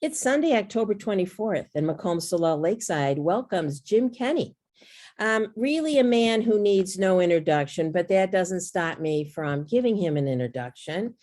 It's Sunday, October 24th, and Macomb Solel Lakeside welcomes Jim Kenney. Really a man who needs no introduction, but that doesn't stop me from giving him an introduction.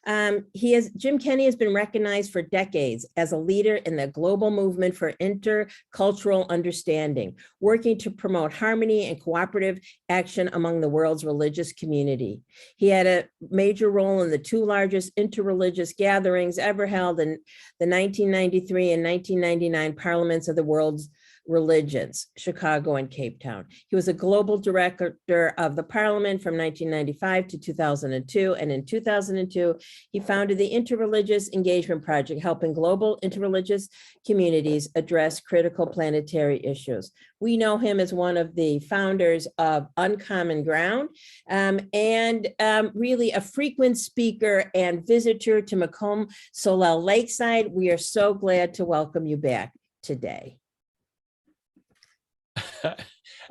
Jim Kenney has been recognized for decades as a leader in the global movement for intercultural understanding, working to promote harmony and cooperative action among the world's religious community. He had a major role in the two largest interreligious gatherings ever held in the 1993 and 1999 parliaments of the world's religions, Chicago and Cape Town. He was a global director of the parliament from 1995 to 2002. And in 2002, he founded the Interreligious Engagement Project, helping global interreligious communities address critical planetary issues. We know him as one of the founders of Uncommon Ground and really a frequent speaker and visitor to Macomb Solel Lakeside. We are so glad to welcome you back today.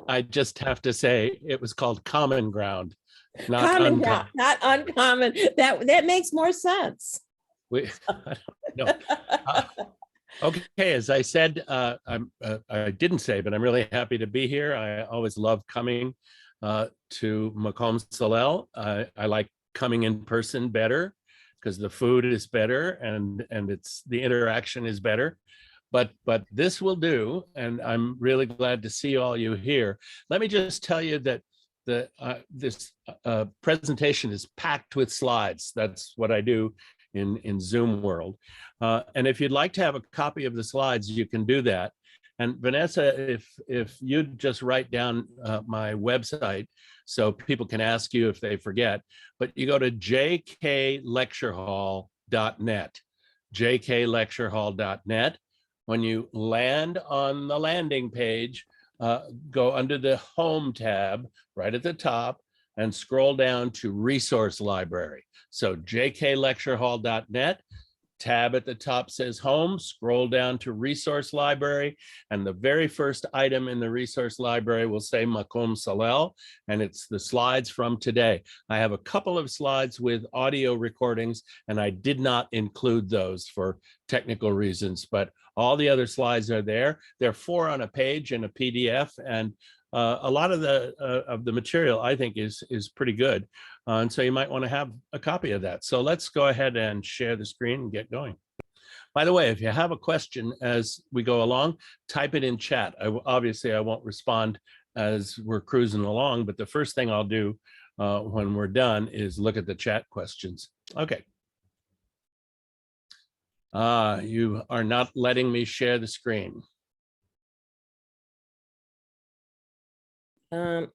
I just have to say it was called Common Ground, not Common uncommon. Ground, not uncommon. That makes more sense. I don't know. Okay, as I said, I didn't say, but I'm really happy to be here. I always love coming to Macomb Solel. I like coming in person better because the food is better and the interaction is better. But this will do, and I'm really glad to see all you here. Let me just tell you that this presentation is packed with slides. That's what I do in Zoom world. And if you'd like to have a copy of the slides, you can do that. And Vanessa, if you'd just write down my website so people can ask you if they forget, but you go to jklecturehall.net, jklecturehall.net. When you land on the landing page, go under the Home tab right at the top and scroll down to Resource Library. So jklecturehall.net, tab at the top says Home, scroll down to Resource Library, and the very first item in the Resource Library will say Macomb Solel, and it's the slides from today. I have a couple of slides with audio recordings, and I did not include those for technical reasons, but all the other slides are there. There are 4 on a page in a PDF, and a lot of the material I think is pretty good. And so you might want to have a copy of that. So let's go ahead and share the screen and get going. By the way, if you have a question as we go along, type it in chat. Obviously, I won't respond as we're cruising along, but the first thing I'll do when we're done is look at the chat questions. Okay. You are not letting me share the screen.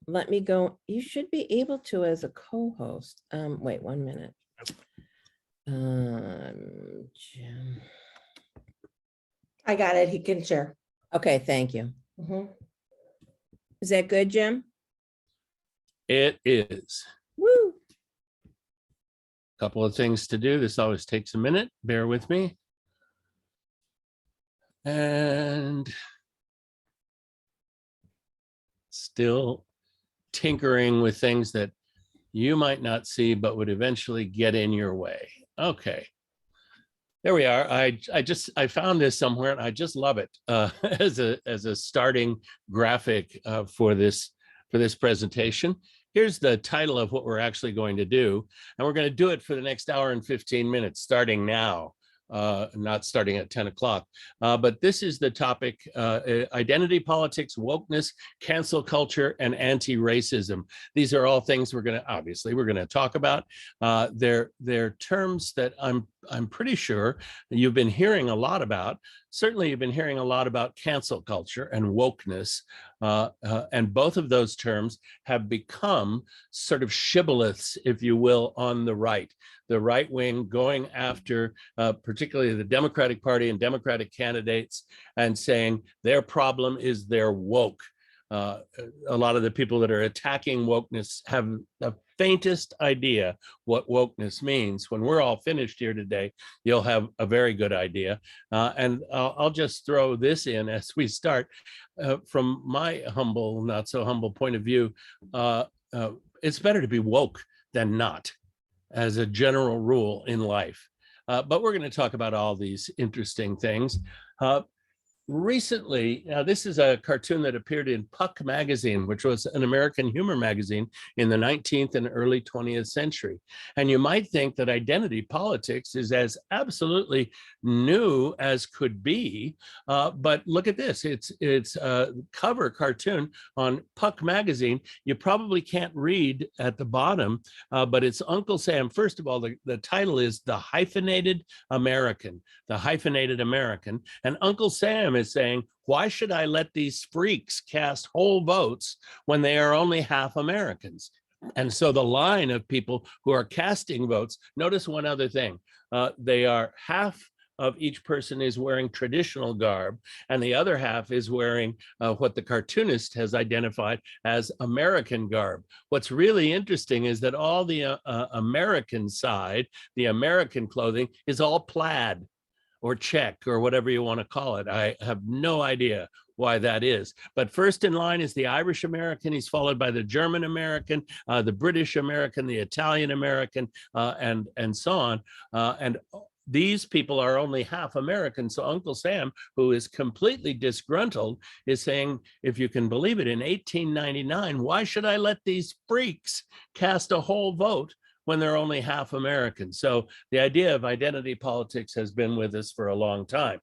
Let me go. You should be able to as a co-host. Wait 1 minute. Jim. I got it. He can share. Okay, thank you. Is that good, Jim? It is. Woo! Couple of things to do. This always takes a minute. Bear with me. And still tinkering with things that you might not see, but would eventually get in your way. Okay, there we are. I found this somewhere, and I just love it as a starting graphic for this presentation. Here's the title of what we're actually going to do, and we're going to do it for the next hour and 15 minutes, starting now. Not starting at 10 o'clock, but this is the topic, identity politics, wokeness, cancel culture, and anti-racism. These are all things we're going to talk about. They're terms that I'm pretty sure you've been hearing a lot about. Certainly you've been hearing a lot about cancel culture and wokeness, and both of those terms have become sort of shibboleths, if you will, on the right wing going after particularly the Democratic Party and Democratic candidates and saying their problem is they're woke. A lot of the people that are attacking wokeness have the faintest idea what wokeness means. When we're all finished here today, you'll have a very good idea. And I'll just throw this in as we start. From my humble, not so humble point of view, it's better to be woke than not, as a general rule in life. But we're going to talk about all these interesting things. Recently, now this is a cartoon that appeared in Puck magazine, which was an American humor magazine in the 19th and early 20th century. And you might think that identity politics is as absolutely new as could be, but look at this. It's a cover cartoon on Puck magazine. You probably can't read at the bottom, but it's Uncle Sam. First of all, the title is The Hyphenated American, The Hyphenated American. And Uncle Sam is saying, why should I let these freaks cast whole votes when they are only half Americans? And so the line of people who are casting votes, notice one other thing. They are half of each person is wearing traditional garb, and the other half is wearing what the cartoonist has identified as American garb. What's really interesting is that all the American side, the American clothing, is all plaid or check or whatever you want to call it. I have no idea why that is. But first in line is the Irish American. He's followed by the German American, the British American, the Italian American, and so on. And these people are only half American. So Uncle Sam, who is completely disgruntled, is saying, if you can believe it, in 1899, why should I let these freaks cast a whole vote when they're only half American? So the idea of identity politics has been with us for a long time.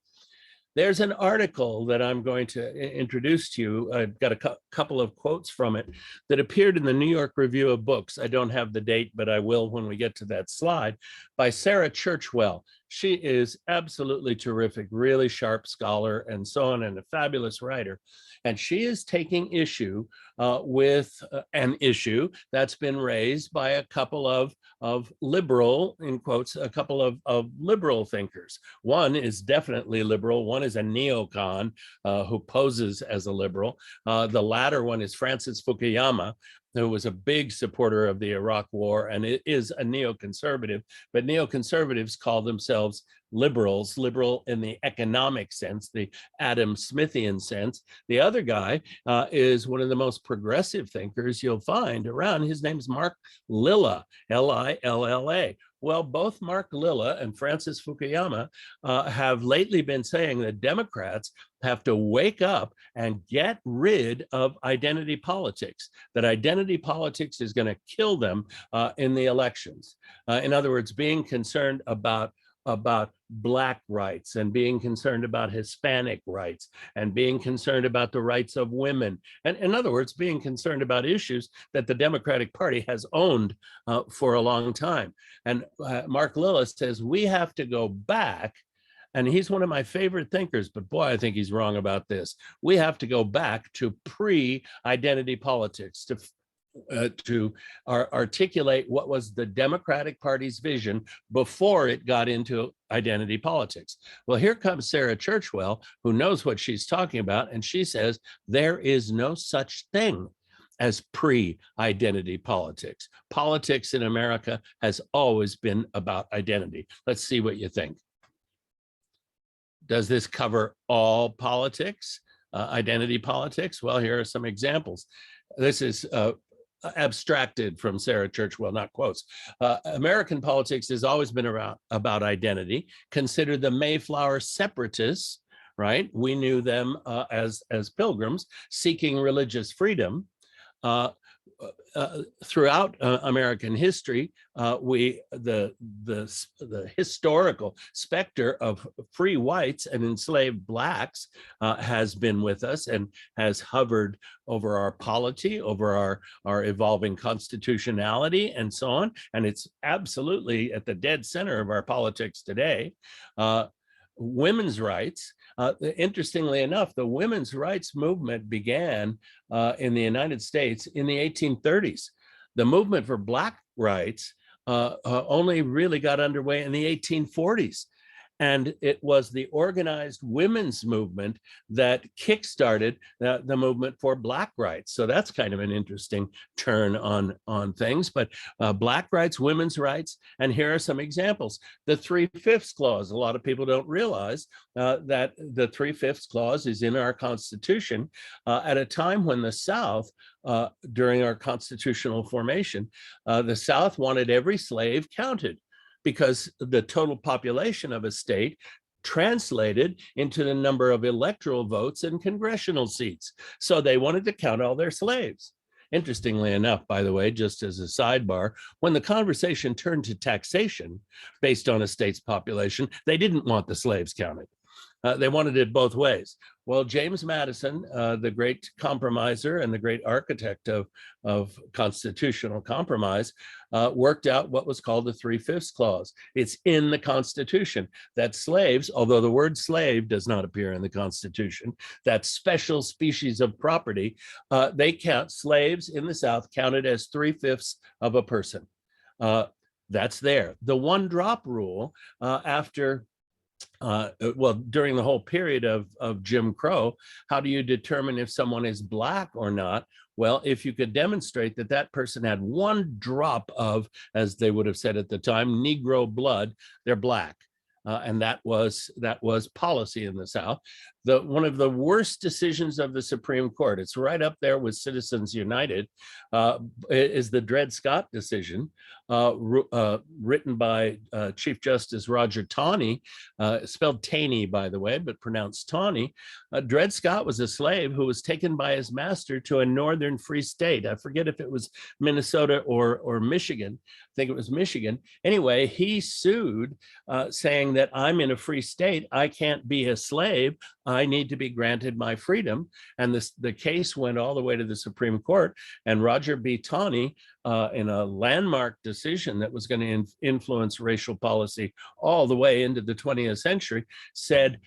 There's an article that I'm going to introduce to you. I've got a couple of quotes from it that appeared in the New York Review of Books. I don't have the date, but I will when we get to that slide, by Sarah Churchwell. She is absolutely terrific, really sharp scholar and so on, and a fabulous writer. And she is taking issue with an issue that's been raised by a couple of liberal, in quotes, a couple of liberal thinkers. One is definitely liberal. One is a neocon who poses as a liberal. The latter one is Francis Fukuyama, who was a big supporter of the Iraq War and it is a neoconservative, but neoconservatives call themselves liberals, liberal in the economic sense, the Adam Smithian sense. The other guy is one of the most progressive thinkers you'll find around. His name's Mark Lilla, Lilla. Well, both Mark Lilla and Francis Fukuyama have lately been saying that Democrats have to wake up and get rid of identity politics, that identity politics is going to kill them in the elections. In other words, being concerned about Black rights and being concerned about Hispanic rights and being concerned about the rights of women. And in other words, being concerned about issues that the Democratic Party has owned for a long time. And Mark Lilla says, we have to go back. And he's one of my favorite thinkers, but boy, I think he's wrong about this. We have to go back to pre-identity politics, to articulate what was the Democratic Party's vision before it got into identity politics. Well, here comes Sarah Churchwell, who knows what she's talking about, and she says there is no such thing as pre-identity politics. Politics in America has always been about identity. Let's see what you think. Does this cover all politics, identity politics? Well, here are some examples. This is abstracted from Sarah Churchwell, not quotes. American politics has always been about identity. Consider the Mayflower separatists, right? We knew them as pilgrims seeking religious freedom. Throughout American history, the historical specter of free whites and enslaved Blacks has been with us and has hovered over our polity, over our evolving constitutionality, and so on. And it's absolutely at the dead center of our politics today. Women's rights. Interestingly enough, the women's rights movement began in the United States in the 1830s. The movement for Black rights only really got underway in the 1840s. And it was the organized women's movement that kickstarted the movement for Black rights. So that's kind of an interesting turn on things. But Black rights, women's rights, and here are some examples. The 3/5 clause. A lot of people don't realize that the 3/5 clause is in our Constitution at a time when the South, during our constitutional formation, the South wanted every slave counted. because the total population of a state translated into the number of electoral votes and congressional seats. So they wanted to count all their slaves. Interestingly enough, by the way, just as a sidebar, when the conversation turned to taxation based on a state's population, they didn't want the slaves counted. They wanted it both ways. Well, James Madison, the great compromiser and the great architect of constitutional compromise, worked out what was called the 3/5 clause. It's in the Constitution that slaves, although the word slave does not appear in the Constitution, that special species of property, they count slaves in the South counted as 3/5 of a person. That's there. The one drop rule during the whole period of Jim Crow, how do you determine if someone is Black or not? Well, if you could demonstrate that that person had one drop of, as they would have said at the time, Negro blood, they're Black. And that was policy in the South. One of the worst decisions of the Supreme Court, it's right up there with Citizens United, is the Dred Scott decision, written by Chief Justice Roger Taney, spelled Taney, by the way, but pronounced Taney. Dred Scott was a slave who was taken by his master to a northern free state. I forget if it was Minnesota or Michigan. I think it was Michigan. Anyway, he sued, saying that I'm in a free state. I can't be a slave. I need to be granted my freedom. And the case went all the way to the Supreme Court. And Roger B. Taney, in a landmark decision that was going to influence racial policy all the way into the 20th century, said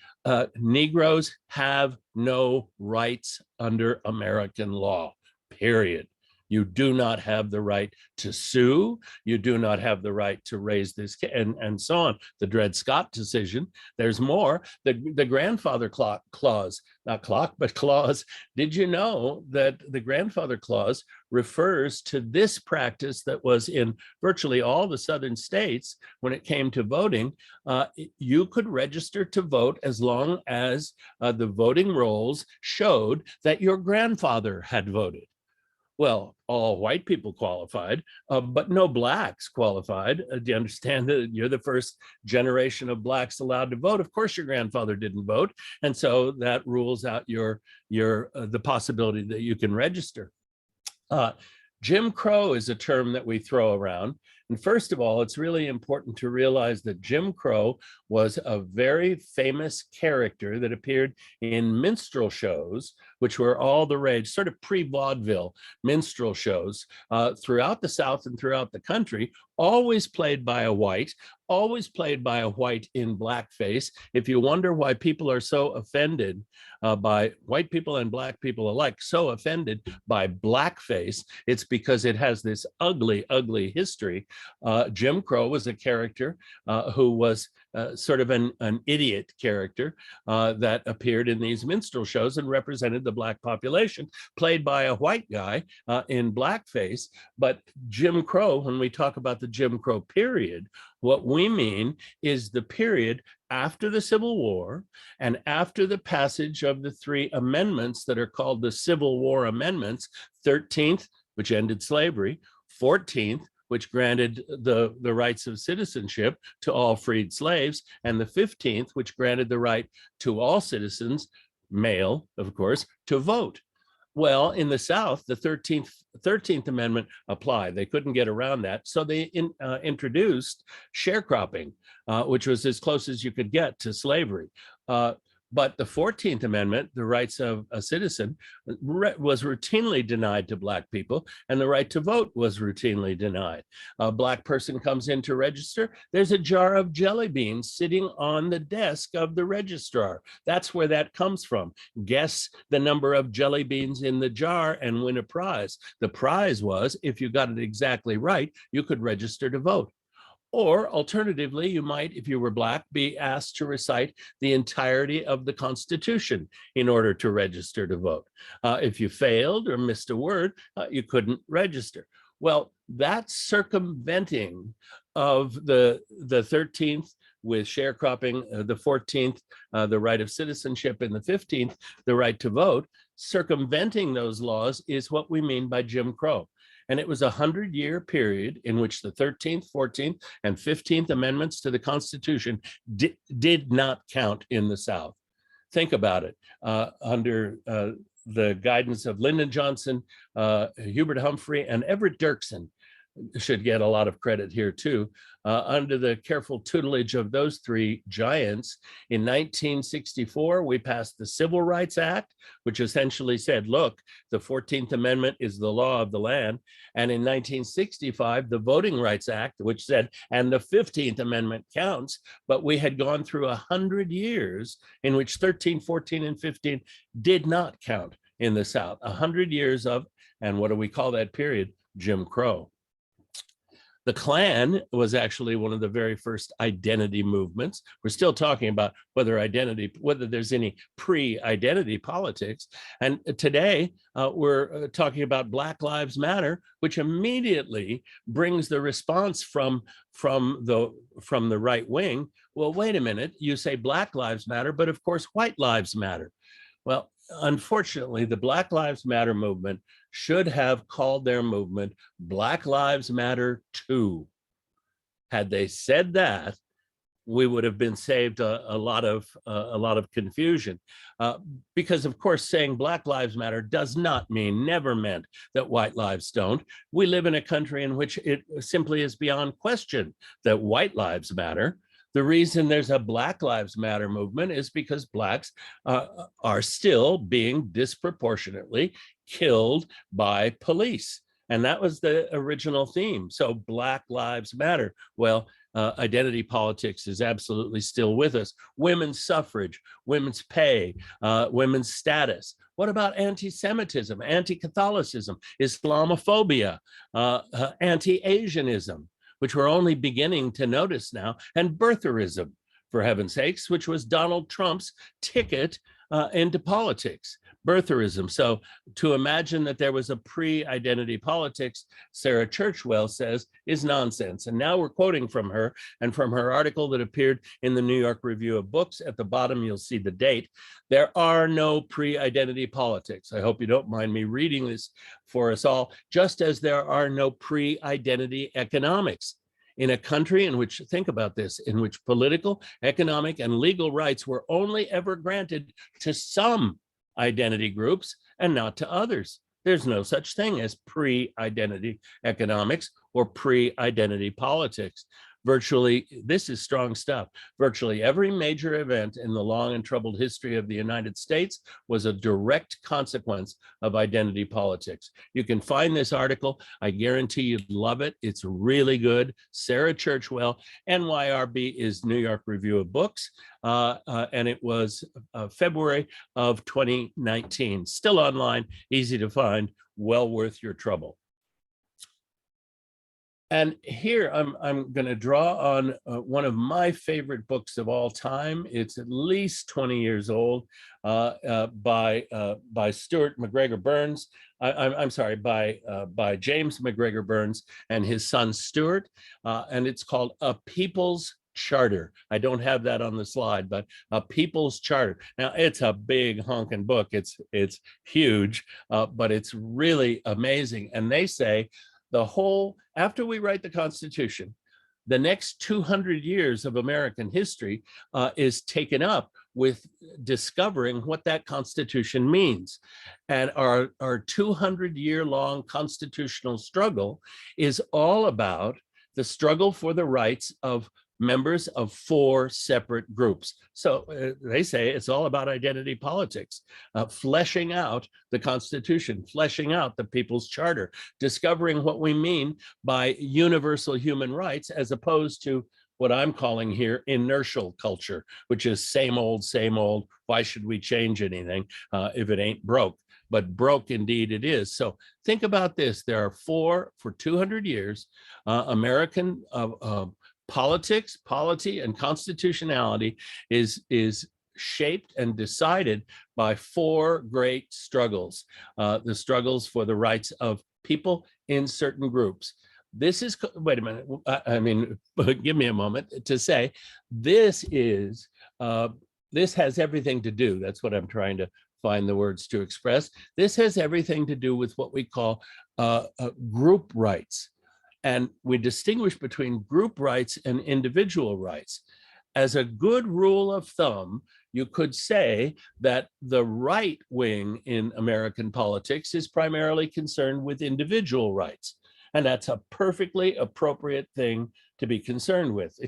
Negroes have no rights under American law, period. You do not have the right to sue. You do not have the right to raise this, and so on. The Dred Scott decision. There's more. The grandfather clause, not clock, but clause. Did you know that the grandfather clause refers to this practice that was in virtually all the southern states when it came to voting? You could register to vote as long as the voting rolls showed that your grandfather had voted. Well, all white people qualified, but no Blacks qualified. Do you understand that you're the first generation of Blacks allowed to vote? Of course, your grandfather didn't vote. And so that rules out the possibility that you can register. Jim Crow is a term that we throw around. And first of all, it's really important to realize that Jim Crow was a very famous character that appeared in minstrel shows, which were all the rage, sort of pre-vaudeville minstrel shows throughout the South and throughout the country, always played by a white, always played by a white in blackface. If you wonder why people are so offended by white people and Black people alike, so offended by blackface, it's because it has this ugly, ugly history. Jim Crow was a character who was sort of an idiot character that appeared in these minstrel shows and represented the Black population, played by a white guy in blackface. But Jim Crow, when we talk about the Jim Crow period, what we mean is the period after the Civil War and after the passage of the 3 amendments that are called the Civil War Amendments, 13th, which ended slavery, 14th, which granted the rights of citizenship to all freed slaves, and the 15th, which granted the right to all citizens, male, of course, to vote. Well, in the South, the 13th Amendment applied. They couldn't get around that. So they introduced sharecropping, which was as close as you could get to slavery. But the 14th Amendment, the rights of a citizen, was routinely denied to Black people, and the right to vote was routinely denied. A Black person comes in to register, there's a jar of jelly beans sitting on the desk of the registrar. That's where that comes from. Guess the number of jelly beans in the jar and win a prize. The prize was, if you got it exactly right, you could register to vote. Or alternatively, you might, if you were Black, be asked to recite the entirety of the Constitution in order to register to vote. If you failed or missed a word, you couldn't register. Well, that circumventing of the 13th with sharecropping, the 14th, the right of citizenship, and the 15th, the right to vote, circumventing those laws is what we mean by Jim Crow. And it was a 100-year period in which the 13th, 14th, and 15th Amendments to the Constitution did not count in the South. Think about it. Under the guidance of Lyndon Johnson, Hubert Humphrey, and Everett Dirksen, should get a lot of credit here too. Under the careful tutelage of those three giants, in 1964, we passed the Civil Rights Act, which essentially said, look, the 14th Amendment is the law of the land. And in 1965, the Voting Rights Act, which said, and the 15th Amendment counts, but we had gone through 100 years in which 13, 14, and 15 did not count in the South. 100 years of, and what do we call that period? Jim Crow. The Klan was actually one of the very first identity movements. We're still talking about whether there's any pre-identity politics. And today we're talking about Black Lives Matter, which immediately brings the response from the right wing. Well, wait a minute, you say Black Lives Matter, but of course white lives matter. Well, unfortunately, the Black Lives Matter movement should have called their movement Black Lives Matter 2. Had they said that, we would have been saved a lot of confusion, because of course saying Black Lives Matter does not mean, never meant, that white lives don't. We live in a country in which it simply is beyond question that white lives matter. The reason there's a Black Lives Matter movement is because Blacks are still being disproportionately killed by police. And that was the original theme. So Black Lives Matter. Well, identity politics is absolutely still with us. Women's suffrage, women's pay, women's status. What about anti-Semitism, anti-Catholicism, Islamophobia, anti-Asianism, which we're only beginning to notice now, and birtherism, for heaven's sakes, which was Donald Trump's ticket into politics, birtherism. So to imagine that there was a pre-identity politics, Sarah Churchwell says, is nonsense. And now we're quoting from her, and from her article that appeared in the New York Review of Books. At the bottom, you'll see the date. There are no pre-identity politics. I hope you don't mind me reading this for us all, just as there are no pre-identity economics. In a country in which, think about this, in which political, economic, and legal rights were only ever granted to some identity groups and not to others. There's no such thing as pre-identity economics or pre-identity politics. Virtually, this is strong stuff. Virtually every major event in the long and troubled history of the United States was a direct consequence of identity politics. You can find this article. I guarantee you'd love it. It's really good. Sarah Churchwell, NYRB is New York Review of Books, and it was February of 2019. Still online, easy to find, well worth your trouble. And here I'm going to draw on one of my favorite books of all time. It's at least 20 years old, by Stuart McGregor Burns. I'm sorry, by James McGregor Burns and his son Stuart, and it's called A People's Charter. I don't have that on the slide, but A People's Charter. Now it's a big honking book. It's huge, but it's really amazing. And they say, after we write the Constitution, the next 200 years of American history is taken up with discovering what that Constitution means. And our 200-year-long constitutional struggle is all about the struggle for the rights of members of 4 separate groups. So they say it's all about identity politics, fleshing out the Constitution, fleshing out the People's Charter, discovering what we mean by universal human rights, as opposed to what I'm calling here inertial culture, which is same old, why should we change anything if it ain't broke? But broke indeed it is. So think about this. There are for 200 years, American politics, polity, and constitutionality is shaped and decided by 4 great struggles. The struggles for the rights of people in certain groups. This is, wait a minute, I mean, give me a moment to say, this has everything to do, that's what I'm trying to find the words to express. This has everything to do with what we call group rights. And we distinguish between group rights and individual rights. As a good rule of thumb, you could say that the right wing in American politics is primarily concerned with individual rights. And that's a perfectly appropriate thing to be concerned with.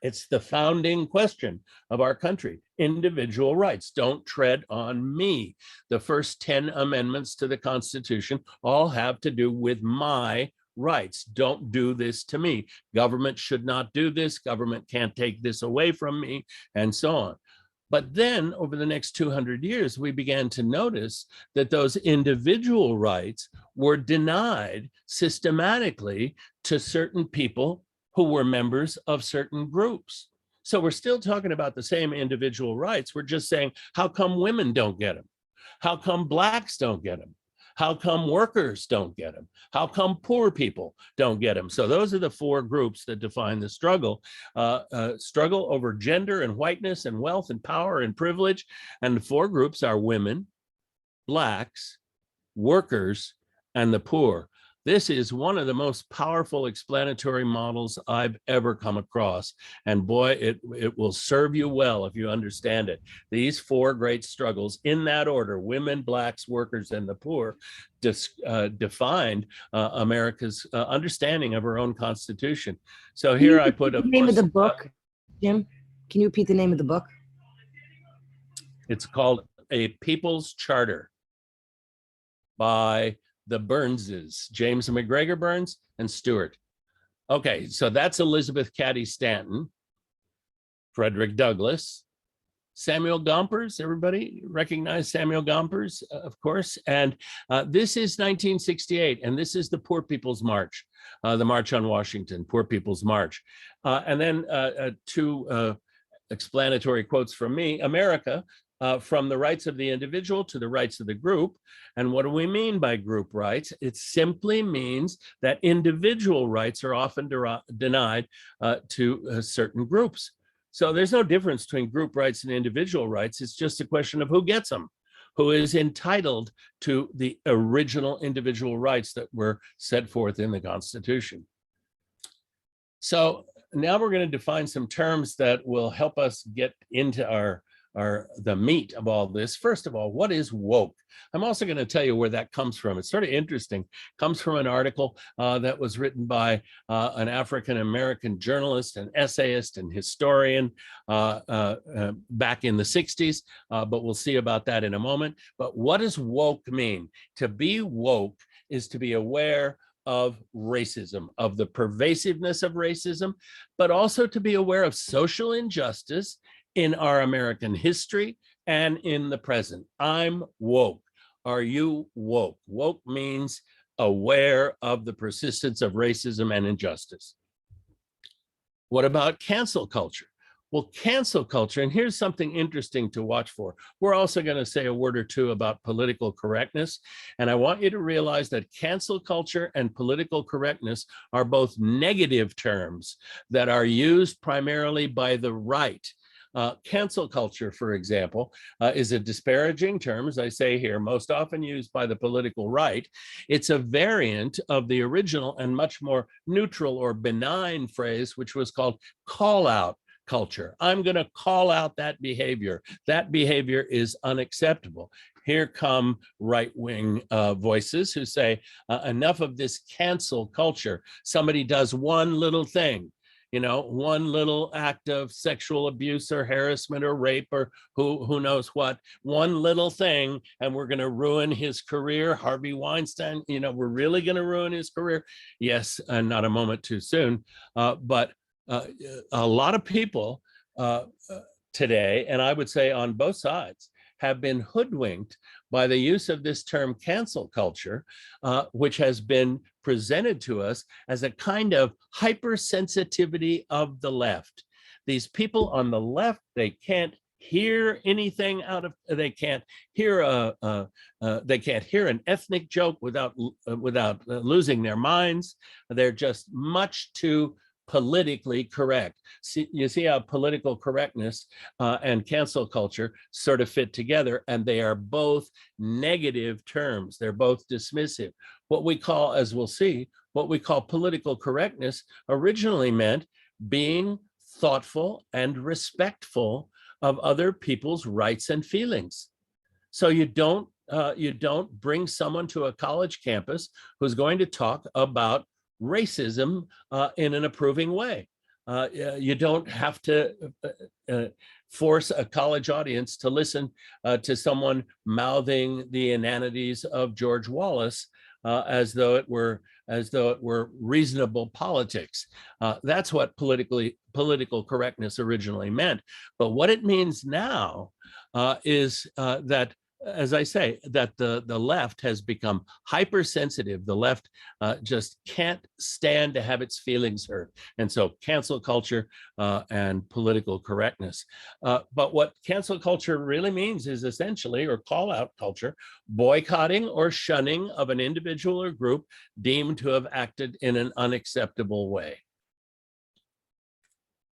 It's the founding question of our country. Individual rights. Don't tread on me. The first 10 amendments to the Constitution all have to do with my rights. Don't do this to me. Government should not do this. Government can't take this away from me, and so on. But then over the next 200 years, we began to notice that those individual rights were denied systematically to certain people who were members of certain groups. So we're still talking about the same individual rights. We're just saying, how come women don't get them? How come Blacks don't get them? How come workers don't get them? How come poor people don't get them? So those are the four groups that define the struggle. Struggle over gender and whiteness and wealth and power and privilege. And the four groups are women, Blacks, workers, and the poor. This is one of the most powerful explanatory models I've ever come across. And boy, it will serve you well if you understand it. These four great struggles in that order, women, Blacks, workers, and the poor, defined America's understanding of her own Constitution. So here I put the name of the book, Jim. Can you repeat the name of the book? It's called A People's Charter by the Burnses, James and McGregor Burns and Stewart. Okay, so that's Elizabeth Cady Stanton, Frederick Douglass, Samuel Gompers. Everybody recognize Samuel Gompers, of course. And this is 1968, and this is the Poor People's March, the March on Washington, Poor People's March. And then two explanatory quotes from me. America, from the rights of the individual to the rights of the group. And what do we mean by group rights? It simply means that individual rights are often denied to certain groups. So there's no difference between group rights and individual rights. It's just a question of who gets them, who is entitled to the original individual rights that were set forth in the Constitution. So now we're going to define some terms that will help us get into the meat of all this. First of all, what is woke? I'm also going to tell you where that comes from. It's sort of interesting. It comes from an article that was written by an African-American journalist, an essayist, and historian back in the 60s, but we'll see about that in a moment. But what does woke mean? To be woke is to be aware of racism, of the pervasiveness of racism, but also to be aware of social injustice in our American history and in the present. I'm woke. Are you woke? Woke means aware of the persistence of racism and injustice. What about cancel culture? Well, cancel culture, and here's something interesting to watch for. We're also going to say a word or two about political correctness. And I want you to realize that cancel culture and political correctness are both negative terms that are used primarily by the right. Cancel culture, for example, is a disparaging term, as I say here, most often used by the political right. It's a variant of the original and much more neutral or benign phrase, which was called call out culture. I'm going to call out that behavior. That behavior is unacceptable. Here come right-wing voices who say, enough of this cancel culture. Somebody does one little thing, you know, one little act of sexual abuse or harassment or rape or who knows what, one little thing, and we're going to ruin his career. Harvey Weinstein, you know, we're really going to ruin his career. Yes, and not a moment too soon. But a lot of people today, and I would say on both sides, have been hoodwinked by the use of this term cancel culture, which has been presented to us as a kind of hypersensitivity of the left. These people on the left, they can't hear anything out of, they can't hear an ethnic joke without losing their minds. They're just much too politically correct. You see how political correctness and cancel culture sort of fit together, and they are both negative terms. They're both dismissive. What we call, as we'll see, what we call political correctness originally meant being thoughtful and respectful of other people's rights and feelings. So you don't bring someone to a college campus who's going to talk about racism in an approving way. You don't have to force a college audience to listen to someone mouthing the inanities of George Wallace as though it were reasonable politics. That's what political correctness originally meant. But what it means now is that, as I say, that the left has become hypersensitive. The left just can't stand to have its feelings hurt. And so cancel culture and political correctness. But what cancel culture really means is essentially, or call out culture, boycotting or shunning of an individual or group deemed to have acted in an unacceptable way.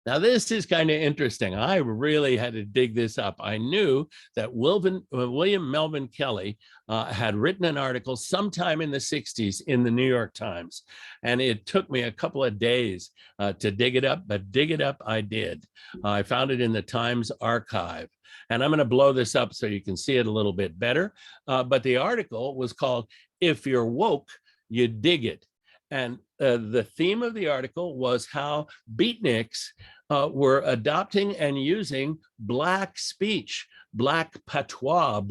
Now, this is kind of interesting. I really had to dig this up. I knew that William Melvin Kelley had written an article sometime in the 60s in the New York Times. And it took me a couple of days to dig it up, but dig it up I did. I found it in the Times archive. And I'm going to blow this up so you can see it a little bit better. But the article was called, "If You're Woke, You Dig It." And the theme of the article was how beatniks were adopting and using Black speech, Black patois,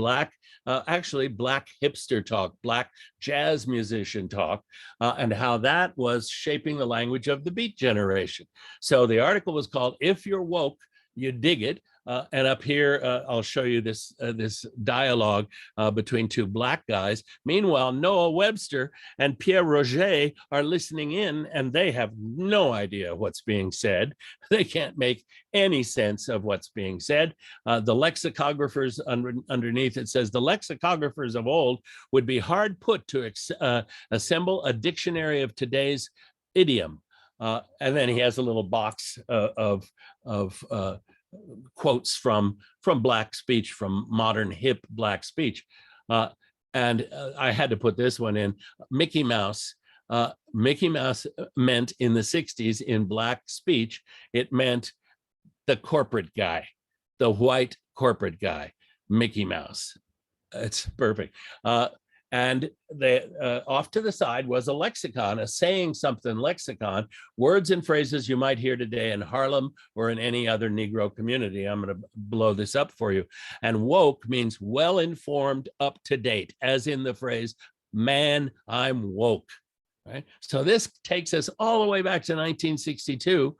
actually Black hipster talk, Black jazz musician talk, and how that was shaping the language of the Beat generation. So the article was called, "If You're Woke, You Dig It." And up here, I'll show you this dialogue between two Black guys. Meanwhile, Noah Webster and Pierre Roget are listening in, and they have no idea what's being said. They can't make any sense of what's being said. The lexicographers underneath it says, "The lexicographers of old would be hard put to assemble a dictionary of today's idiom." And then he has a little box of quotes from Black speech, from modern hip Black speech. And I had to put this one in. Mickey Mouse meant in the 60s in Black speech, it meant the corporate guy, the white corporate guy, Mickey Mouse. It's perfect. And off to the side was a lexicon, a saying something lexicon, words and phrases you might hear today in Harlem or in any other Negro community. I'm going to blow this up for you. And woke means well-informed, up to date, as in the phrase, "Man, I'm woke." Right? So this takes us all the way back to 1962,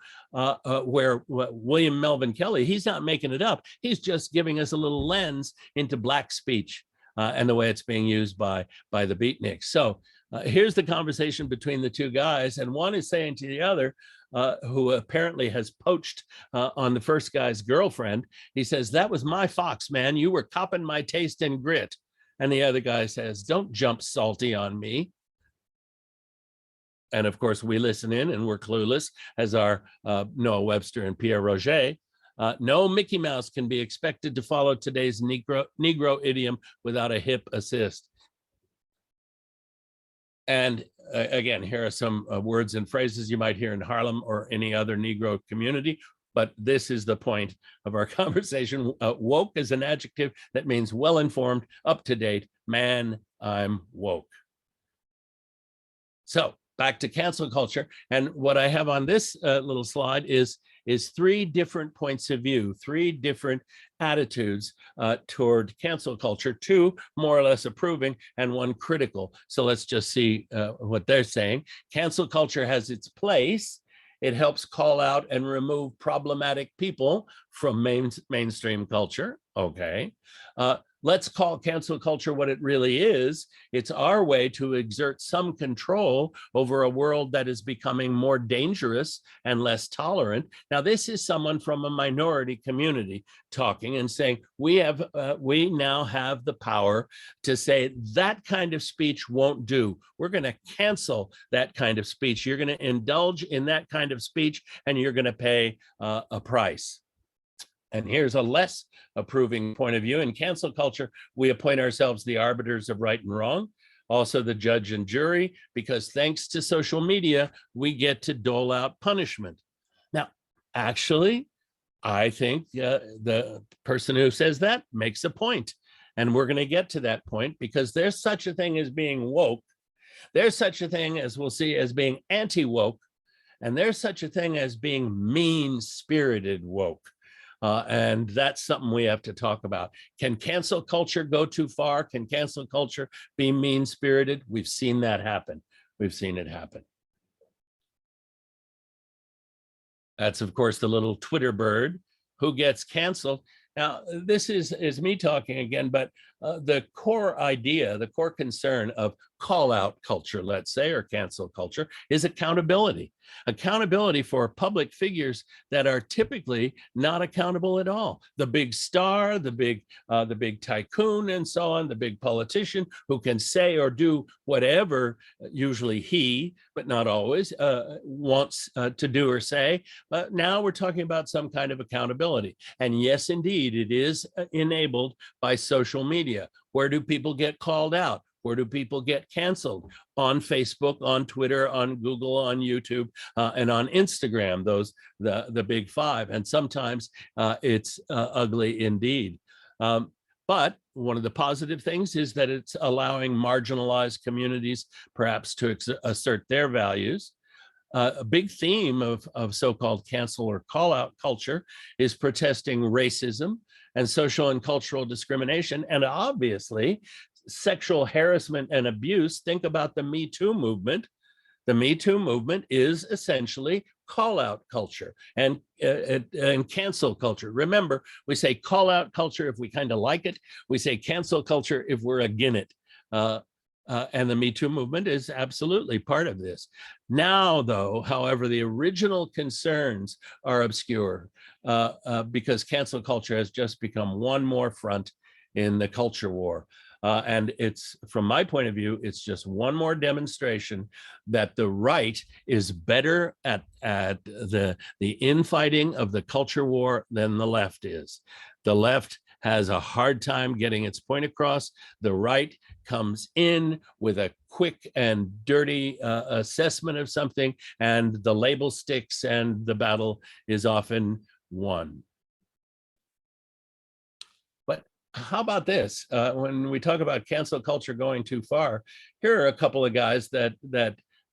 where William Melvin Kelley, he's not making it up. He's just giving us a little lens into Black speech. And the way it's being used by the beatniks. So here's the conversation between the two guys, and one is saying to the other, who apparently has poached on the first guy's girlfriend, he says, "That was my fox, man. You were copping my taste and grit." And the other guy says, "Don't jump salty on me." And of course, we listen in and we're clueless, as are Noah Webster and Pierre Roget. No Mickey Mouse can be expected to follow today's Negro idiom without a hip assist. And again, here are some words and phrases you might hear in Harlem or any other Negro community. But this is the point of our conversation. Woke is an adjective that means well-informed, up to date. Man, I'm woke. So back to cancel culture. And what I have on this little slide is three different points of view, three different attitudes toward cancel culture, two more or less approving and one critical. So let's just see what they're saying. Cancel culture has its place. It helps call out and remove problematic people from mainstream culture. Okay. Let's call cancel culture what it really is. It's our way to exert some control over a world that is becoming more dangerous and less tolerant. Now, this is someone from a minority community talking and saying, we now have the power to say that kind of speech won't do. We're going to cancel that kind of speech. You're going to indulge in that kind of speech, and you're going to pay a price. And here's a less approving point of view. In cancel culture, we appoint ourselves the arbiters of right and wrong, also the judge and jury, because thanks to social media, we get to dole out punishment. Now, actually, I think the person who says that makes a point. And we're going to get to that point because there's such a thing as being woke. There's such a thing, as we'll see, as being anti-woke. And there's such a thing as being mean-spirited woke. And that's something we have to talk about. Can cancel culture go too far? Can cancel culture be mean-spirited? We've seen that happen. We've seen it happen. That's, of course, the little Twitter bird who gets canceled. Now, this is me talking again, but the core idea, the core concern of call-out culture, let's say, or cancel culture, is accountability. Accountability for public figures that are typically not accountable at all. The big star, the big tycoon, and so on, the big politician who can say or do whatever, usually he, but not always, wants to do or say. Now we're talking about some kind of accountability. And yes, indeed, it is enabled by social media. Where do people get called out? Where do people get canceled? On Facebook, on Twitter, on Google, on YouTube, and on Instagram, the big five. And sometimes it's ugly indeed. But one of the positive things is that it's allowing marginalized communities perhaps to assert their values. A big theme of so-called cancel or call-out culture is protesting racism and social and cultural discrimination, and obviously sexual harassment and abuse. Think about the Me Too movement. The Me Too movement is essentially call-out culture and cancel culture. Remember, we say call-out culture if we kind of like it. We say cancel culture if we're against it. And the Me Too movement is absolutely part of this. Now, though, however, the original concerns are obscure because cancel culture has just become one more front in the culture war. And it's, from my point of view, it's just one more demonstration that the right is better at the infighting of the culture war than the left is. The left has a hard time getting its point across. The right comes in with a quick and dirty assessment of something, and the label sticks, and the battle is often won. But how about this? When we talk about cancel culture going too far, here are a couple of guys that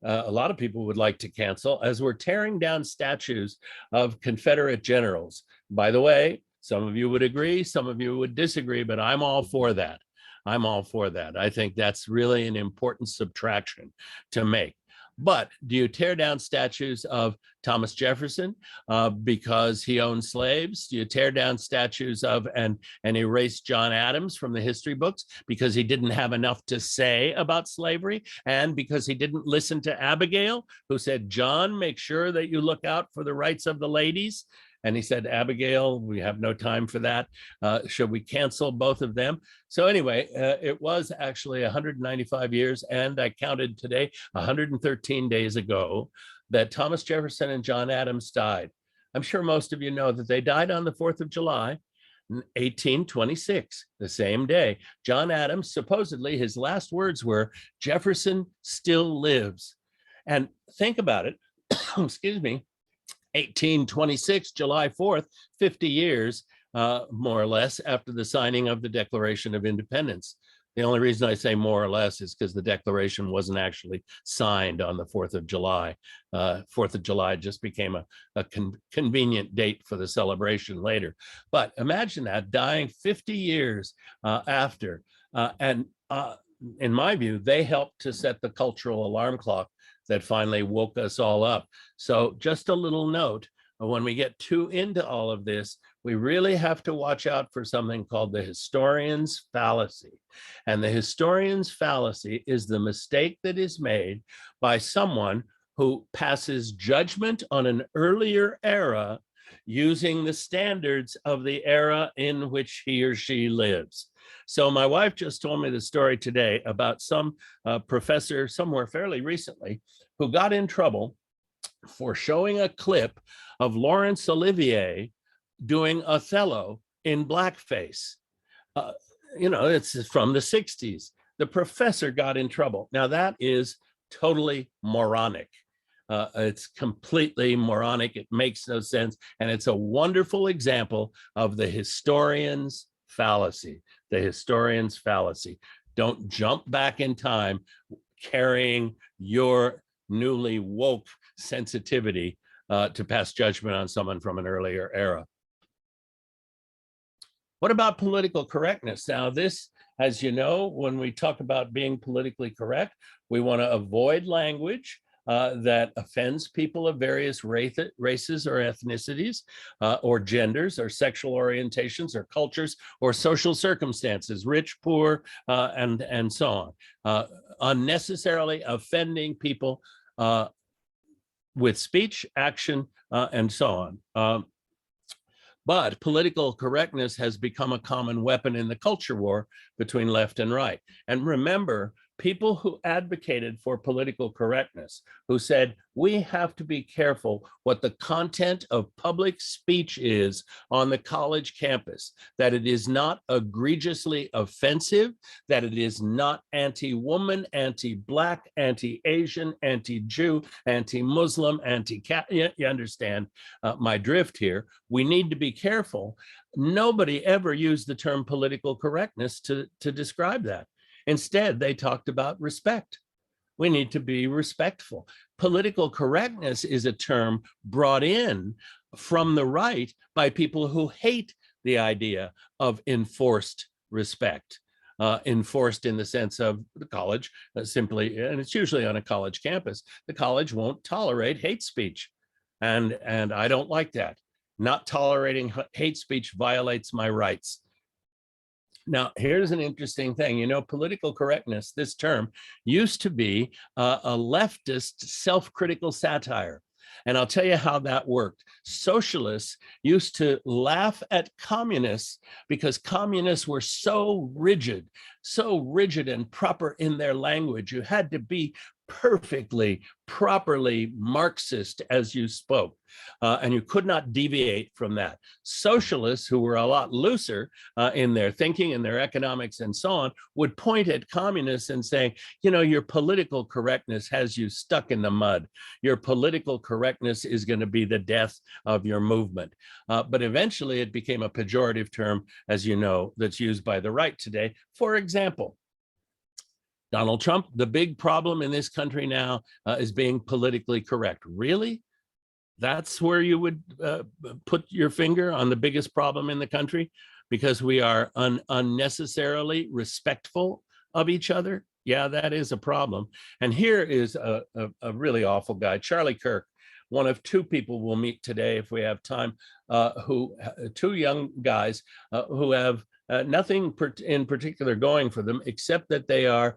a lot of people would like to cancel as we're tearing down statues of Confederate generals. By the way, some of you would agree, some of you would disagree, but I'm all for that. I'm all for that. I think that's really an important subtraction to make. But do you tear down statues of Thomas Jefferson because he owned slaves? Do you tear down statues of and erase John Adams from the history books because he didn't have enough to say about slavery and because he didn't listen to Abigail, who said, John, make sure that you look out for the rights of the ladies? And he said, Abigail, we have no time for that. Should we cancel both of them? So anyway, it was actually 195 years, and I counted today, 113 days ago, that Thomas Jefferson and John Adams died. I'm sure most of you know that they died on the 4th of July, 1826, the same day. John Adams, supposedly his last words were, Jefferson still lives. And think about it, excuse me, 1826, July 4th, 50 years, more or less, after the signing of the Declaration of Independence. The only reason I say more or less is because the Declaration wasn't actually signed on the 4th of July. 4th of July just became a convenient date for the celebration later. But imagine that, dying 50 years after. And in my view, they helped to set the cultural alarm clock that finally woke us all up. So just a little note, when we get too into all of this, we really have to watch out for something called the historian's fallacy. And the historian's fallacy is the mistake that is made by someone who passes judgment on an earlier era using the standards of the era in which he or she lives. So my wife just told me the story today about some professor somewhere fairly recently who got in trouble for showing a clip of Laurence Olivier doing Othello in blackface. It's from the 60s. The professor got in trouble. Now that is totally moronic. It's completely moronic. It makes no sense. And it's a wonderful example of the historian's fallacy. The historian's fallacy. Don't jump back in time carrying your newly woke sensitivity to pass judgment on someone from an earlier era. What about political correctness? Now, this, as you know, when we talk about being politically correct, we want to avoid language that offends people of various races or ethnicities or genders or sexual orientations or cultures or social circumstances, rich, poor, and so on. Unnecessarily offending people with speech, action, and so on. But political correctness has become a common weapon in the culture war between left and right. And remember, people who advocated for political correctness, who said, we have to be careful what the content of public speech is on the college campus, that it is not egregiously offensive, that it is not anti-woman, anti-Black, anti-Asian, anti-Jew, anti-Muslim, anti-cat. You understand my drift here. We need to be careful. Nobody ever used the term political correctness to describe that. Instead, they talked about respect. We need to be respectful. Political correctness is a term brought in from the right by people who hate the idea of enforced respect. Enforced in the sense of the college simply, and it's usually on a college campus, the college won't tolerate hate speech. And I don't like that. Not tolerating hate speech violates my rights. Now, here's an interesting thing. You know, political correctness, this term, used to be a leftist self-critical satire. And I'll tell you how that worked. Socialists used to laugh at communists because communists were so rigid and proper in their language. You had to be perfectly, properly Marxist as you spoke, and you could not deviate from that. Socialists, who were a lot looser in their thinking and their economics and so on, would point at communists and say, you know, your political correctness has you stuck in the mud. Your political correctness is going to be the death of your movement. But eventually it became a pejorative term, as you know, that's used by the right today. For example, Donald Trump, the big problem in this country now is being politically correct. Really? That's where you would put your finger on the biggest problem in the country? Because we are unnecessarily respectful of each other? Yeah, that is a problem. And here is a really awful guy, Charlie Kirk, one of two people we'll meet today if we have time, two young guys who have nothing in particular going for them, except that they are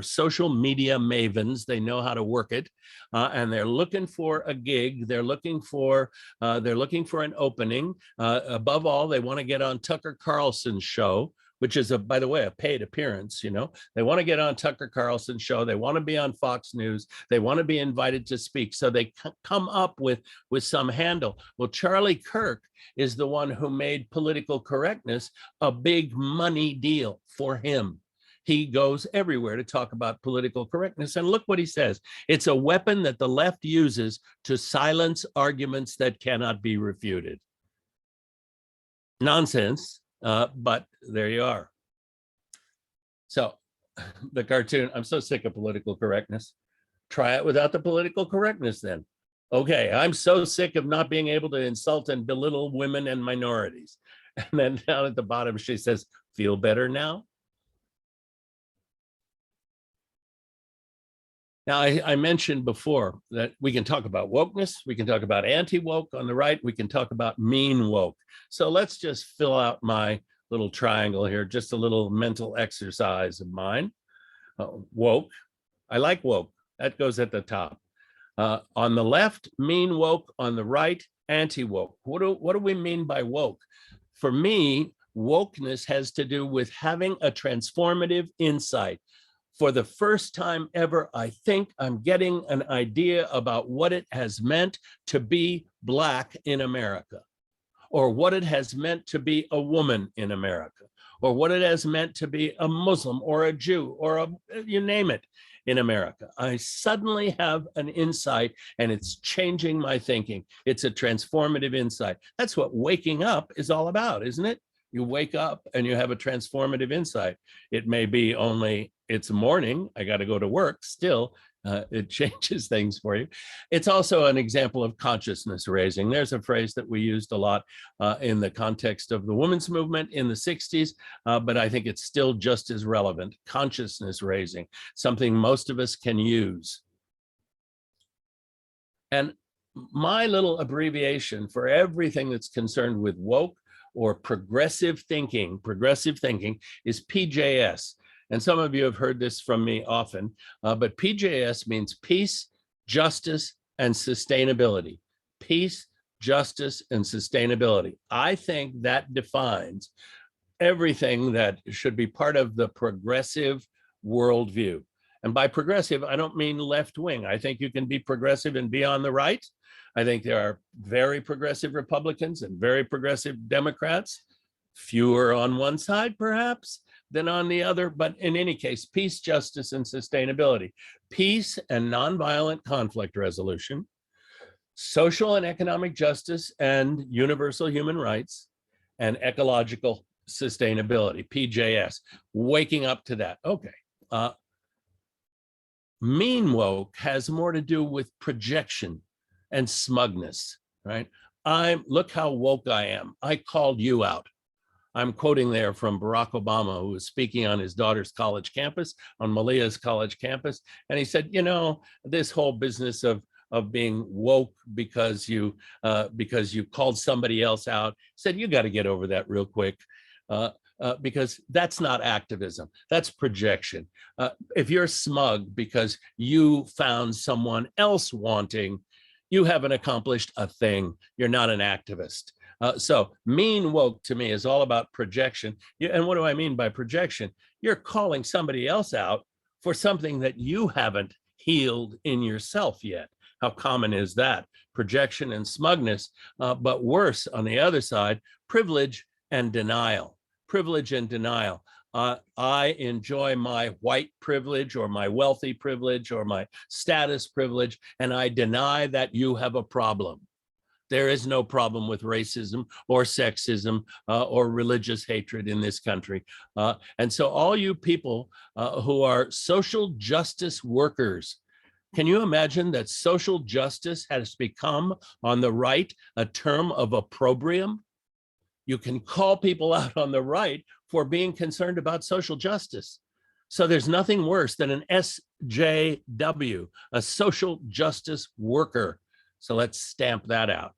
social media mavens. They know how to work it, and they're looking for a gig. They're looking for an opening. Above all, they want to get on Tucker Carlson's show, which is, by the way, a paid appearance. You know, they want to get on Tucker Carlson's show. They want to be on Fox News. They want to be invited to speak. So they come up with some handle. Well, Charlie Kirk is the one who made political correctness a big money deal for him. He goes everywhere to talk about political correctness. And look what he says. It's a weapon that the left uses to silence arguments that cannot be refuted. Nonsense. But there you are. So the cartoon, I'm so sick of political correctness. Try it without the political correctness then. Okay, I'm so sick of not being able to insult and belittle women and minorities. And then down at the bottom, she says, feel better now? Now, I mentioned before that we can talk about wokeness, we can talk about anti-woke on the right, we can talk about mean woke. So let's just fill out my little triangle here, just a little mental exercise of mine. Woke, I like woke, that goes at the top. On the left, mean woke, on the right, anti-woke. What do we mean by woke? For me, wokeness has to do with having a transformative insight. For the first time ever, I think I'm getting an idea about what it has meant to be Black in America, or what it has meant to be a woman in America, or what it has meant to be a Muslim or a Jew or you name it in America. I suddenly have an insight and it's changing my thinking. It's a transformative insight. That's what waking up is all about, isn't it? You wake up and you have a transformative insight. It may be only it's morning, I got to go to work, still, it changes things for you. It's also an example of consciousness raising. There's a phrase that we used a lot in the context of the women's movement in the 60s, but I think it's still just as relevant. Consciousness raising, something most of us can use. And my little abbreviation for everything that's concerned with woke or progressive thinking is PJS. And some of you have heard this from me often, but PJS means peace, justice, and sustainability. Peace, justice, and sustainability. I think that defines everything that should be part of the progressive worldview. And by progressive, I don't mean left wing. I think you can be progressive and be on the right. I think there are very progressive Republicans and very progressive Democrats, fewer on one side perhaps than on the other, but in any case, peace, justice, and sustainability. Peace and nonviolent conflict resolution, social and economic justice and universal human rights, and ecological sustainability, PJS, waking up to that. Okay. Mean woke has more to do with projection and smugness, right? Look how woke I am. I called you out. I'm quoting there from Barack Obama, who was speaking on his daughter's college campus, on Malia's college campus. And he said, you know, this whole business of being woke because you called somebody else out, said, you got to get over that real quick. Because that's not activism, that's projection. If you're smug because you found someone else wanting, you haven't accomplished a thing. You're not an activist. So mean woke to me is all about projection. And what do I mean by projection? You're calling somebody else out for something that you haven't healed in yourself yet. How common is that? Projection and smugness, but worse on the other side, privilege and denial. Privilege and denial. I enjoy my white privilege or my wealthy privilege or my status privilege, and I deny that you have a problem. There is no problem with racism or sexism or religious hatred in this country. And so all you people who are social justice workers, can you imagine that social justice has become on the right a term of opprobrium? You can call people out on the right for being concerned about social justice. So there's nothing worse than an SJW, a social justice worker. So let's stamp that out.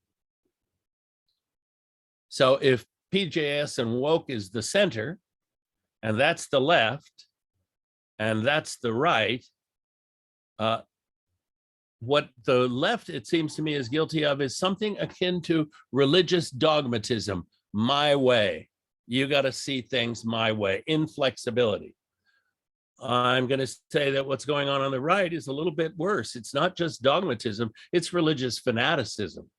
So if PJS and woke is the center, and that's the left, and that's the right, what the left, it seems to me, is guilty of is something akin to religious dogmatism. My way. You got to see things my way. Inflexibility. I'm going to say that what's going on the right is a little bit worse. It's not just dogmatism, it's religious fanaticism.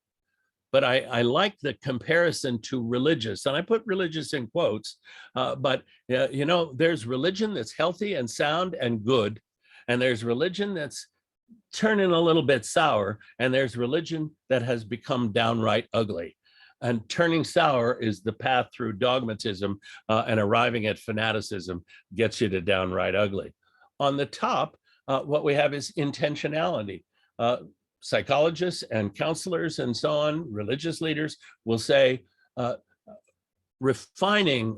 But I like the comparison to religious, and I put religious in quotes, but you know, there's religion that's healthy and sound and good, and there's religion that's turning a little bit sour, and there's religion that has become downright ugly. And turning sour is the path through dogmatism, and arriving at fanaticism gets you to downright ugly. On the top, what we have is intentionality. Psychologists and counselors and so on, religious leaders will say, refining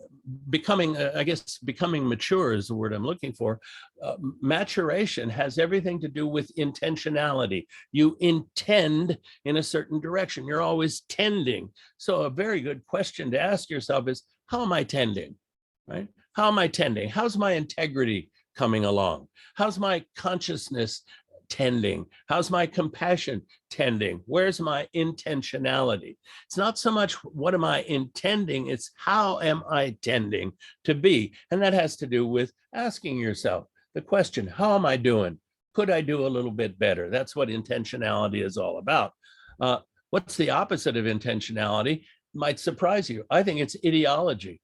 becoming, I guess, becoming mature is the word I'm looking for. Maturation has everything to do with intentionality. You intend in a certain direction. You're always tending. So a very good question to ask yourself is, how am I tending, right? How am I tending? How's my integrity coming along? How's my consciousness tending? How's my compassion tending? Where's my intentionality? It's not so much what am I intending, it's how am I tending to be? And that has to do with asking yourself the question, how am I doing? Could I do a little bit better? That's what intentionality is all about. What's the opposite of intentionality? Might surprise you. I think it's ideology.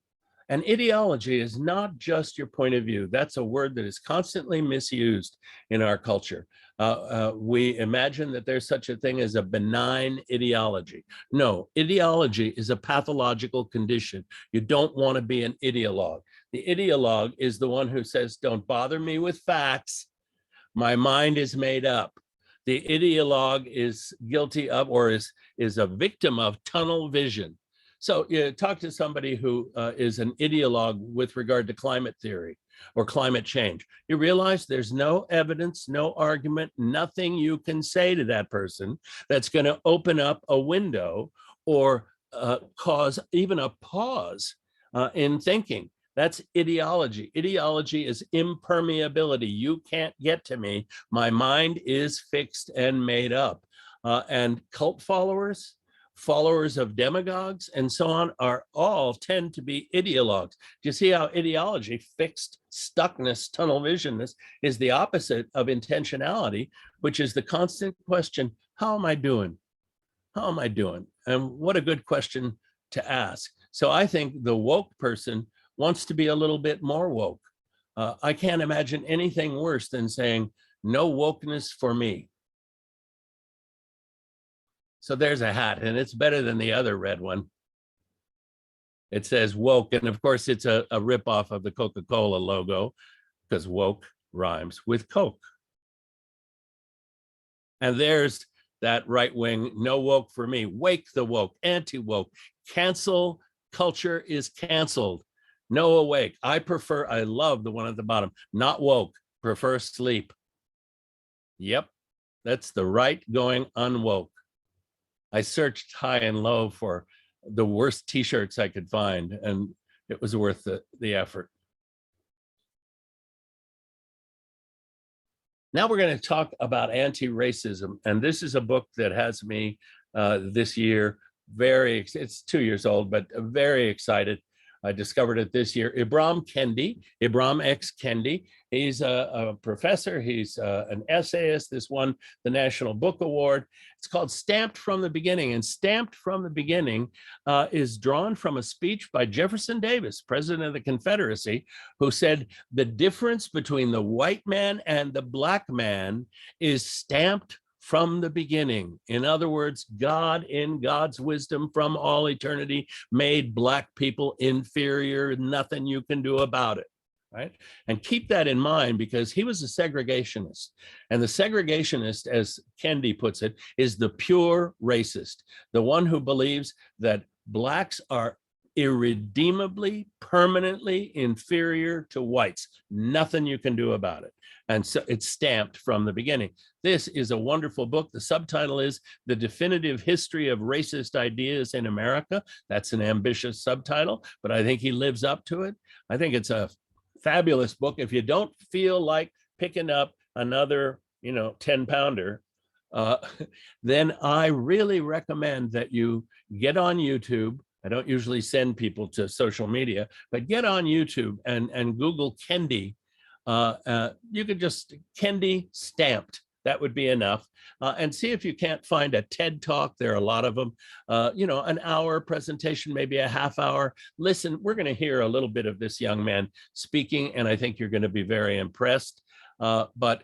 And ideology is not just your point of view. That's a word that is constantly misused in our culture. We imagine that there's such a thing as a benign ideology. No, ideology is a pathological condition. You don't want to be an ideologue. The ideologue is the one who says, don't bother me with facts. My mind is made up. The ideologue is guilty of, or is a victim of tunnel vision. So you talk to somebody who is an ideologue with regard to climate theory or climate change. You realize there's no evidence, no argument, nothing you can say to that person that's going to open up a window or cause even a pause in thinking. That's ideology. Ideology is impermeability. You can't get to me. My mind is fixed and made up. And cult followers of demagogues and so on are all tend to be ideologues. Do you see how ideology, fixed stuckness, tunnel visionness, is the opposite of intentionality, which is the constant question, how am I doing? How am I doing? And what a good question to ask. So I think the woke person wants to be a little bit more woke. I can't imagine anything worse than saying, no wokeness for me. So there's a hat, and it's better than the other red one. It says woke, and of course it's a ripoff of the Coca-Cola logo, because woke rhymes with Coke. And there's that right wing, no woke for me. Wake the woke, anti-woke, cancel culture is canceled. No awake. I love the one at the bottom, not woke, prefer sleep. Yep, that's the right going unwoke. I searched high and low for the worst t-shirts I could find, and it was worth the effort. Now we're going to talk about anti-racism, and this is a book that has me this year it's 2 years old, but very excited. I discovered it this year. Ibram X. Kendi. He's a professor. He's an essayist. This won the National Book Award. It's called Stamped from the Beginning. And Stamped from the Beginning is drawn from a speech by Jefferson Davis, President of the Confederacy, who said, the difference between the white man and the black man is stamped from the beginning. In other words, God, in God's wisdom from all eternity, made black people inferior, nothing you can do about it, right? And keep that in mind, because he was a segregationist. And the segregationist, as Kendi puts it, is the pure racist, the one who believes that blacks are irredeemably, permanently inferior to whites. Nothing you can do about it. And so it's stamped from the beginning. This is a wonderful book. The subtitle is The Definitive History of Racist Ideas in America. That's an ambitious subtitle, but I think he lives up to it. I think it's a fabulous book. If you don't feel like picking up another, 10-pounder, then I really recommend that you get on YouTube. I don't usually send people to social media, but get on YouTube and Google Kendi. You could just Kendi stamped. That would be enough. And see if you can't find a TED Talk. There are a lot of them. An hour presentation, maybe a half hour. Listen, we're going to hear a little bit of this young man speaking, and I think you're going to be very impressed. But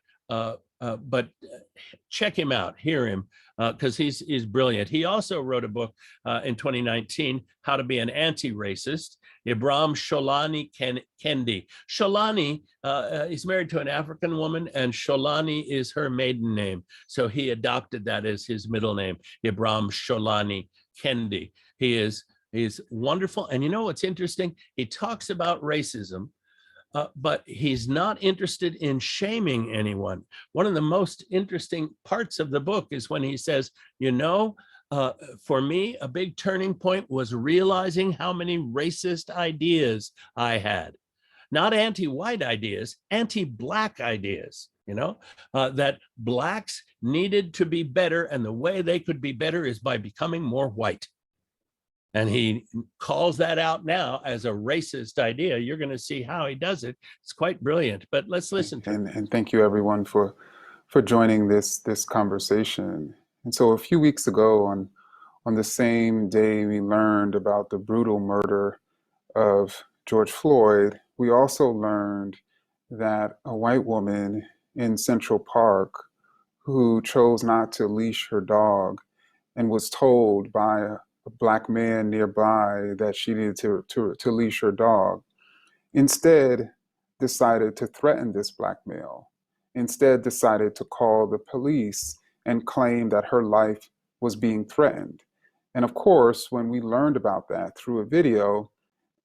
check him out, hear him, because he's brilliant. He also wrote a book in 2019, How to Be an Anti-Racist. Ibram Sholani Kendi. Sholani, he's married to an African woman, and Sholani is her maiden name. So he adopted that as his middle name, Ibram Sholani Kendi. He is He's wonderful. And you know what's interesting? He talks about racism, but he's not interested in shaming anyone. One of the most interesting parts of the book is when he says, you know, for me, a big turning point was realizing how many racist ideas I had. Not anti-white ideas, anti-Black ideas, you know, that Blacks needed to be better, and the way they could be better is by becoming more white. And he calls that out now as a racist idea. You're going to see how he does it. It's quite brilliant, but let's listen to it. And thank you everyone for joining this conversation. And so a few weeks ago on the same day we learned about the brutal murder of George Floyd, we also learned that a white woman in Central Park who chose not to leash her dog and was told by a Black man nearby that she needed to leash her dog, instead decided to threaten this Black male, instead decided to call the police and claim that her life was being threatened. And of course, when we learned about that through a video,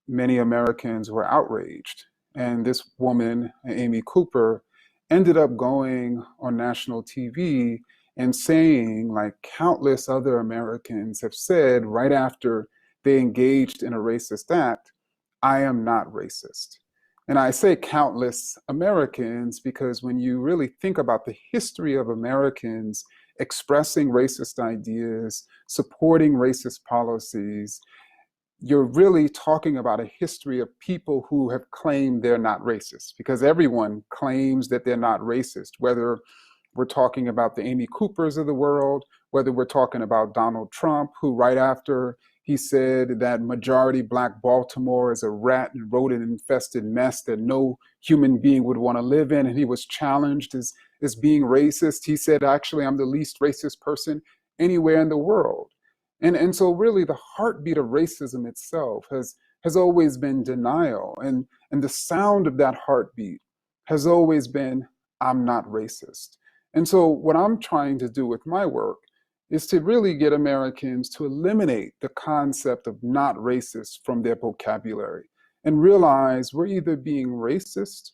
many Americans were outraged. And this woman, Amy Cooper, ended up going on national TV and saying, like countless other Americans have said right after they engaged in a racist act, I am not racist. And I say countless Americans because when you really think about the history of Americans expressing racist ideas, supporting racist policies, you're really talking about a history of people who have claimed they're not racist, because everyone claims that they're not racist, whether we're talking about the Amy Coopers of the world, whether we're talking about Donald Trump, who right after he said that majority Black Baltimore is a rat and rodent infested mess that no human being would want to live in, and he was challenged as being racist. He said, actually, I'm the least racist person anywhere in the world. And so really the heartbeat of racism itself has always been denial. And the sound of that heartbeat has always been, I'm not racist. And so what I'm trying to do with my work is to really get Americans to eliminate the concept of not racist from their vocabulary and realize we're either being racist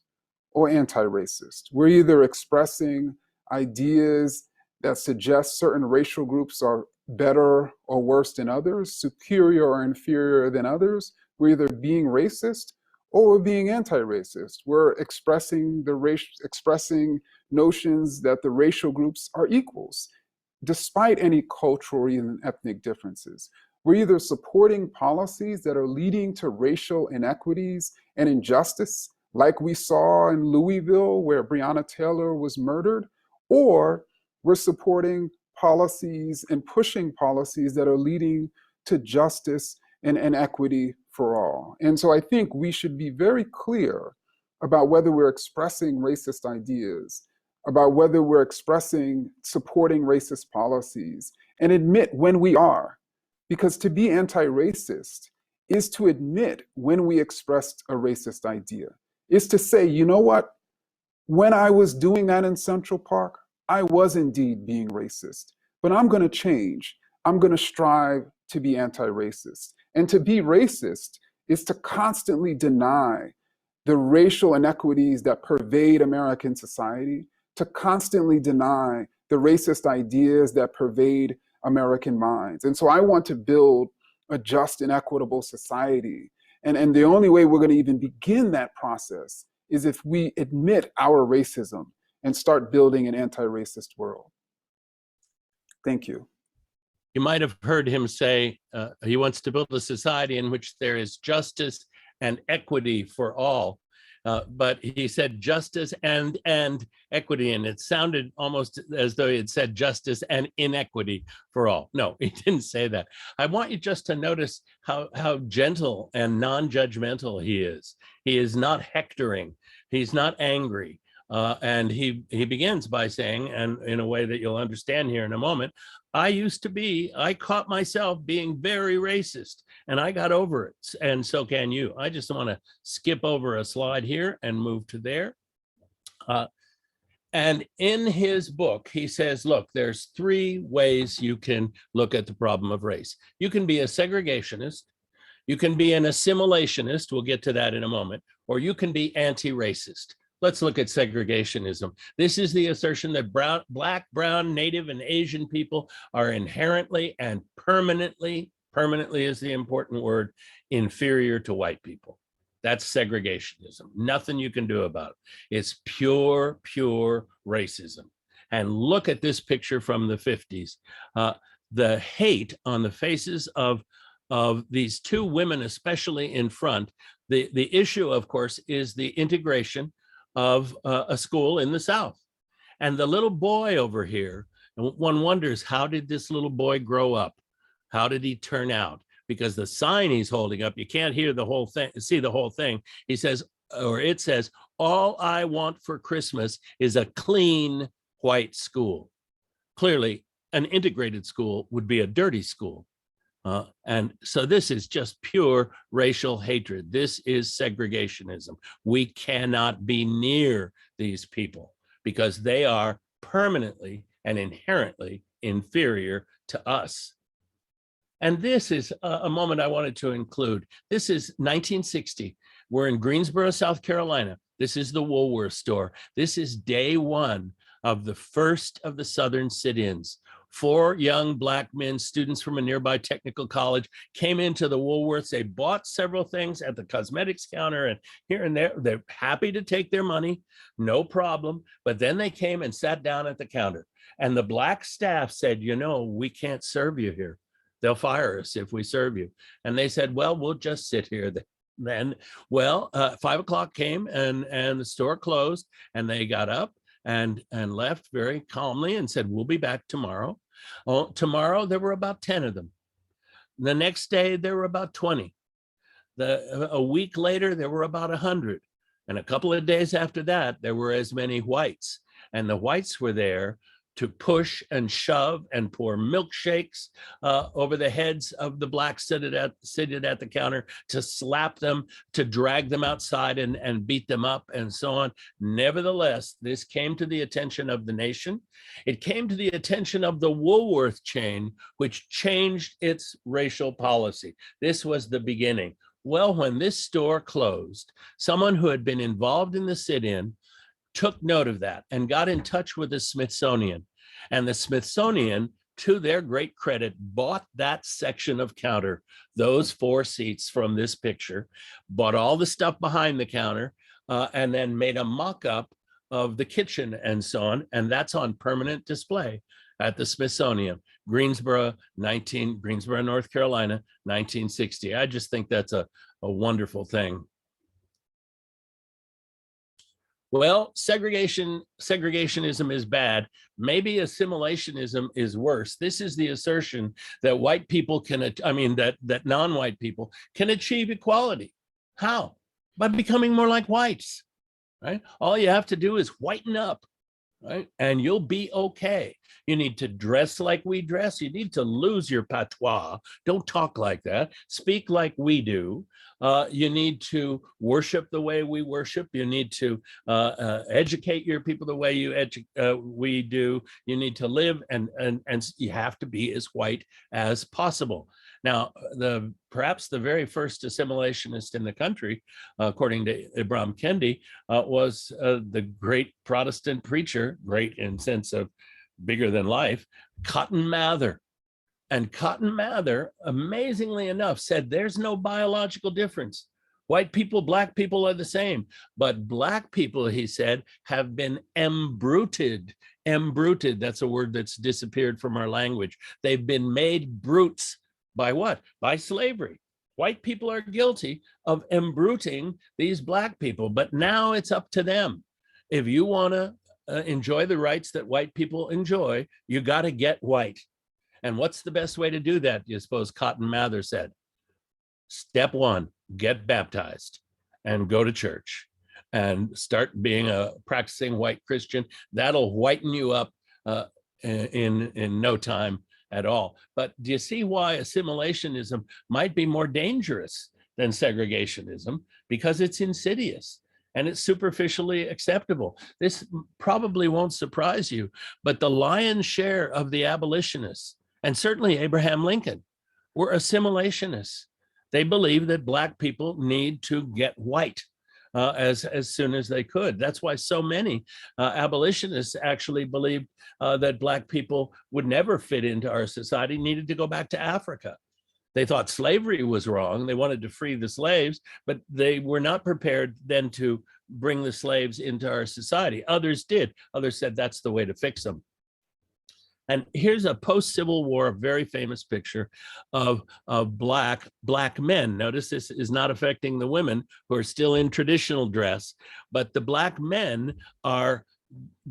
or anti-racist. We're either expressing ideas that suggest certain racial groups are better or worse than others, superior or inferior than others. We're either being racist or we're being anti-racist. We're expressing notions that the racial groups are equals, despite any cultural and ethnic differences. We're either supporting policies that are leading to racial inequities and injustice, like we saw in Louisville, where Breonna Taylor was murdered, or we're supporting policies and pushing policies that are leading to justice and equity for all. And so I think we should be very clear about whether we're expressing racist ideas, about whether we're supporting racist policies, and admit when we are. Because to be anti-racist is to admit when we expressed a racist idea, is to say, you know what? When I was doing that in Central Park, I was indeed being racist, but I'm going to change. I'm going to strive to be anti-racist. And to be racist is to constantly deny the racial inequities that pervade American society, to constantly deny the racist ideas that pervade American minds. And so I want to build a just and equitable society. And the only way we're going to even begin that process is if we admit our racism and start building an anti-racist world. Thank you. You might have heard him say he wants to build a society in which there is justice and equity for all. But he said justice and equity, and it sounded almost as though he had said justice and inequity for all. No, he didn't say that. I want you just to notice how gentle and non-judgmental he is. He is not hectoring. He's not angry. And he begins by saying, and in a way that you'll understand here in a moment, I caught myself being very racist and I got over it. And so can you. I just want to skip over a slide here and move to there. And in his book, he says, look, there's three ways you can look at the problem of race. You can be a segregationist, You can be an assimilationist, we'll get to that in a moment, or you can be anti-racist. Let's look at segregationism. This is the assertion that Black, Brown, Native, and Asian people are inherently and permanently is the important word, inferior to white people. That's segregationism. Nothing you can do about it. It's pure racism. And look at this picture from the 50s. The hate on the faces of these two women, especially in front. The issue, of course, is the integration of a school in the South. And the little boy over here, one wonders, how did this little boy grow up? How did he turn out? Because the sign he's holding up, you can't hear the whole thing, see the whole thing. He says, or it says, all I want for Christmas is a clean white school. Clearly, an integrated school would be a dirty school. And so this is just pure racial hatred. This is segregationism. We cannot be near these people because they are permanently and inherently inferior to us. And this is a moment I wanted to include. This is 1960. We're in Greensboro, South Carolina. This is the Woolworth store. This is day one of the first of the Southern sit-ins. 4 young Black men, students from a nearby technical college, came into the Woolworths. They bought several things at the cosmetics counter and here and there. They're happy to take their money, no problem. But then they came and sat down at the counter. And the Black staff said, you know, we can't serve you here. They'll fire us if we serve you. And they said, well, we'll just sit here then. Well, 5 o'clock came and the store closed and they got up and left very calmly and said, we'll be back tomorrow. Oh, tomorrow, there were about 10 of them. The next day, there were about 20. A week later, there were about 100. And a couple of days after that, there were as many whites. And the whites were there to push and shove and pour milkshakes over the heads of the Blacks seated at the counter, to slap them, to drag them outside and beat them up and so on. Nevertheless, this came to the attention of the nation. It came to the attention of the Woolworth chain, which changed its racial policy. This was the beginning. Well, when this store closed, someone who had been involved in the sit-in took note of that and got in touch with the Smithsonian. And the Smithsonian, to their great credit, bought that section of counter, those 4 seats from this picture, bought all the stuff behind the counter, and then made a mock-up of the kitchen and so on. And that's on permanent display at the Smithsonian, Greensboro, North Carolina, 1960. I just think that's a wonderful thing. Well, segregationism is bad. Maybe assimilationism is worse. This is the assertion that white people that non-white people can achieve equality. How? By becoming more like whites, right? All you have to do is whiten up, right? And you'll be okay. You need to dress like we dress. You need to lose your patois. Don't talk like that. Speak like we do. You need to worship the way we worship. You need to educate your people the way we do. You need to live and you have to be as white as possible. Now, perhaps the very first assimilationist in the country, according to Ibram Kendi, was the great Protestant preacher, great in sense of bigger than life, Cotton Mather. And Cotton Mather, amazingly enough, said there's no biological difference. White people, Black people are the same, but Black people, he said, have been embruted. Embruted, that's a word that's disappeared from our language. They've been made brutes by what? By slavery. White people are guilty of embruting these Black people, but now it's up to them. If you want to enjoy the rights that white people enjoy, you got to get white. And what's the best way to do that, you suppose Cotton Mather said? Step 1, get baptized and go to church and start being a practicing white Christian. That'll whiten you up in no time at all. But do you see why assimilationism might be more dangerous than segregationism? Because it's insidious and it's superficially acceptable. This probably won't surprise you, but the lion's share of the abolitionists, and certainly Abraham Lincoln, were assimilationists. They believe that Black people need to get white as soon as they could. That's why so many abolitionists actually believed that Black people would never fit into our society, needed to go back to Africa. They thought slavery was wrong. They wanted to free the slaves, but they were not prepared then to bring the slaves into our society. Others did. Others said that's the way to fix them. And here's a post-Civil War, very famous picture of black men. Notice this is not affecting the women who are still in traditional dress, but the Black men are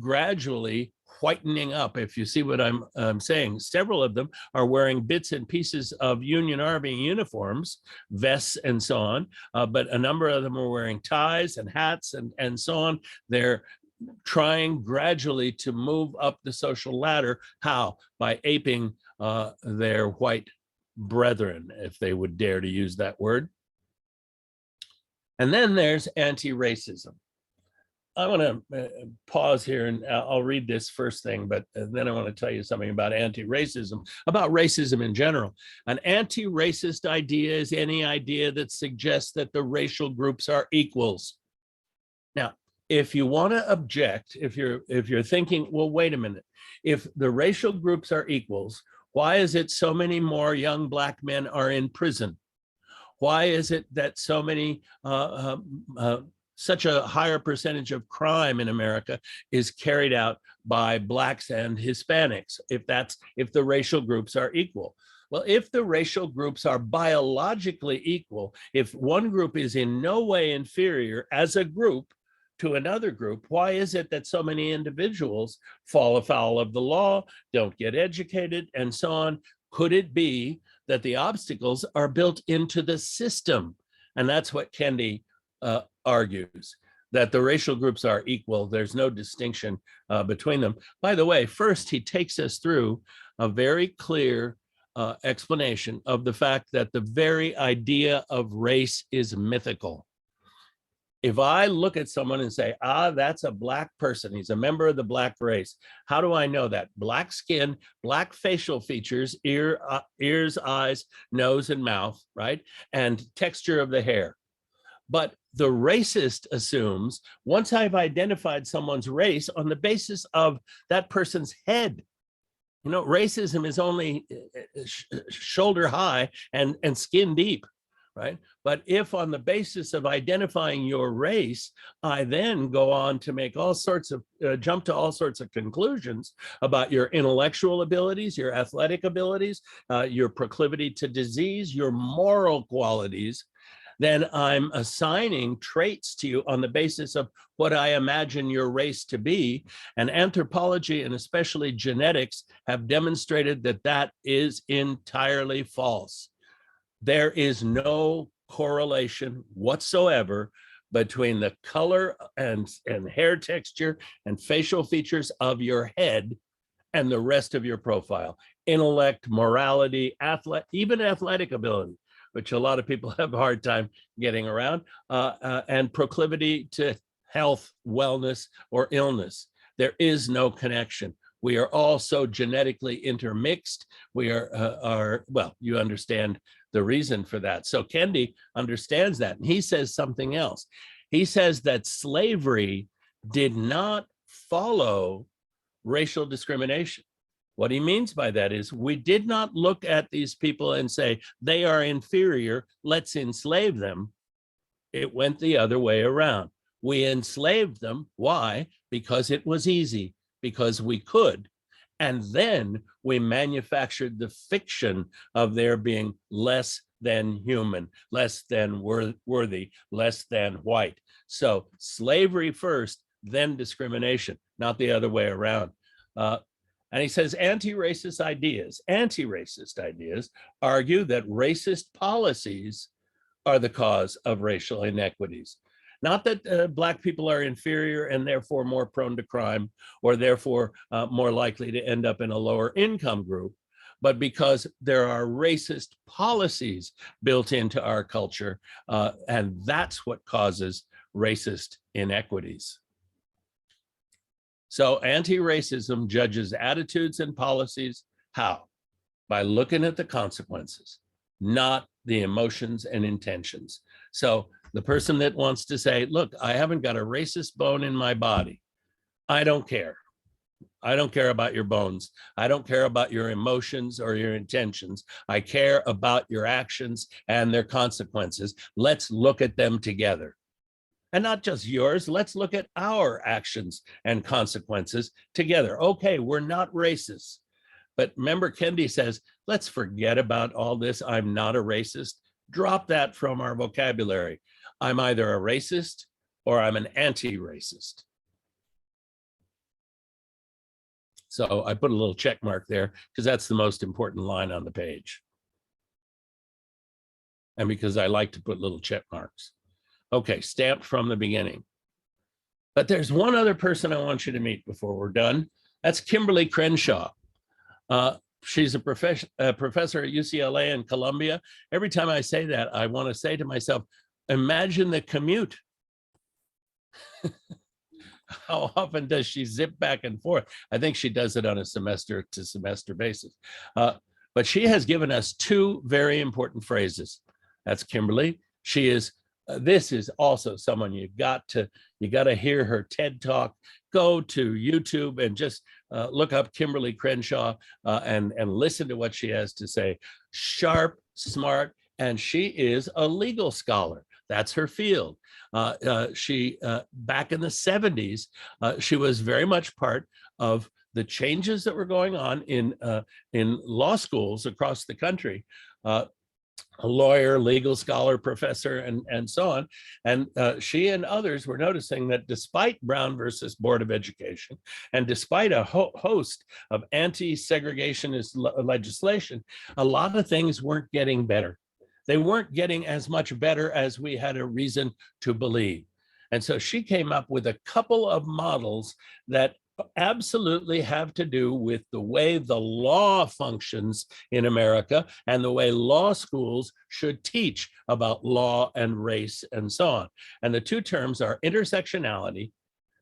gradually whitening up. If you see what I'm saying, several of them are wearing bits and pieces of Union Army uniforms, vests and so on, but a number of them are wearing ties and hats and so on. They're trying gradually to move up the social ladder. How? By aping their white brethren, if they would dare to use that word. And then there's anti-racism. I want to pause here and I'll read this first thing, but then I want to tell you something about anti-racism, about racism in general. An anti-racist idea is any idea that suggests that the racial groups are equals. Now, if you want to object, if you're thinking, well, wait a minute, if the racial groups are equals, why is it so many more young Black men are in prison? Why is it that so many such a higher percentage of crime in America is carried out by Blacks and Hispanics, if the racial groups are equal? Well, if the racial groups are biologically equal, if one group is in no way inferior as a group to another group, why is it that so many individuals fall afoul of the law, don't get educated, and so on? Could it be that the obstacles are built into the system? And that's what Kenney argues, that the racial groups are equal. There's no distinction between them. By the way, first he takes us through a very clear explanation of the fact that the very idea of race is mythical. If I look at someone and say, that's a Black person, he's a member of the Black race, how do I know that? Black skin, Black facial features, ears, eyes, nose, and mouth, right? And texture of the hair. But the racist assumes, once I've identified someone's race on the basis of that person's head, you know, racism is only shoulder high and skin deep, right? But if on the basis of identifying your race, I then go on to make all sorts of, jump to all sorts of conclusions about your intellectual abilities, your athletic abilities, your proclivity to disease, your moral qualities, then I'm assigning traits to you on the basis of what I imagine your race to be. And anthropology and especially genetics have demonstrated that that is entirely false. There is no correlation whatsoever between the color and hair texture and facial features of your head and the rest of your profile. Intellect, morality, even athletic ability, which a lot of people have a hard time getting around, and proclivity to health, wellness, or illness. There is no connection. We are all so genetically intermixed. We are well, you understand the reason for that. So Kenney understands that, and he says something else. He says that slavery did not follow racial discrimination. What he means by that is we did not look at these people and say, they are inferior, let's enslave them. It went the other way around. We enslaved them. Why? Because it was easy, because we could. And then we manufactured the fiction of their being less than human, less than worthy, less than white. So slavery first, then discrimination, not the other way around. And he says anti-racist ideas argue that racist policies are the cause of racial inequities. Not that Black people are inferior and therefore more prone to crime or therefore more likely to end up in a lower income group, but because there are racist policies built into our culture, and that's what causes racist inequities. So anti-racism judges attitudes and policies. How? By looking at the consequences. not the emotions and intentions. So the person that wants to say, look, I haven't got a racist bone in my body. I don't care. I don't care about your bones. I don't care about your emotions or your intentions. I care about your actions and their consequences. Let's look at them together. And not just yours, let's look at our actions and consequences together. Okay, we're not racist. But member Kennedy says, let's forget about all this. I'm not a racist. Drop that from our vocabulary. I'm either a racist or I'm an anti-racist. So I put a little check mark there because that's the most important line on the page. And because I like to put little check marks. Okay, stamped from the beginning. But there's one other person I want you to meet before we're done. That's Kimberly Crenshaw. She's a professor at UCLA and Columbia. Every time I say that, I want to say to myself, imagine the commute. How often does she zip back and forth? I think she does it on a semester to semester basis. But she has given us two very important phrases. That's Kimberly. She is, this is also someone you got to hear her TED Talk. Go to YouTube and just look up Kimberly Crenshaw and listen to what she has to say. Sharp, smart, and she is a legal scholar. That's her field. She back in the 70s, she was very much part of the changes that were going on in law schools across the country. A lawyer, legal scholar, professor, and so on. And she and others were noticing that despite Brown versus Board of Education, and despite a host of anti-segregationist legislation, a lot of things weren't getting better. They weren't getting as much better as we had a reason to believe. And so she came up with a couple of models that absolutely have to do with the way the law functions in America and the way law schools should teach about law and race and so on. And the two terms are intersectionality,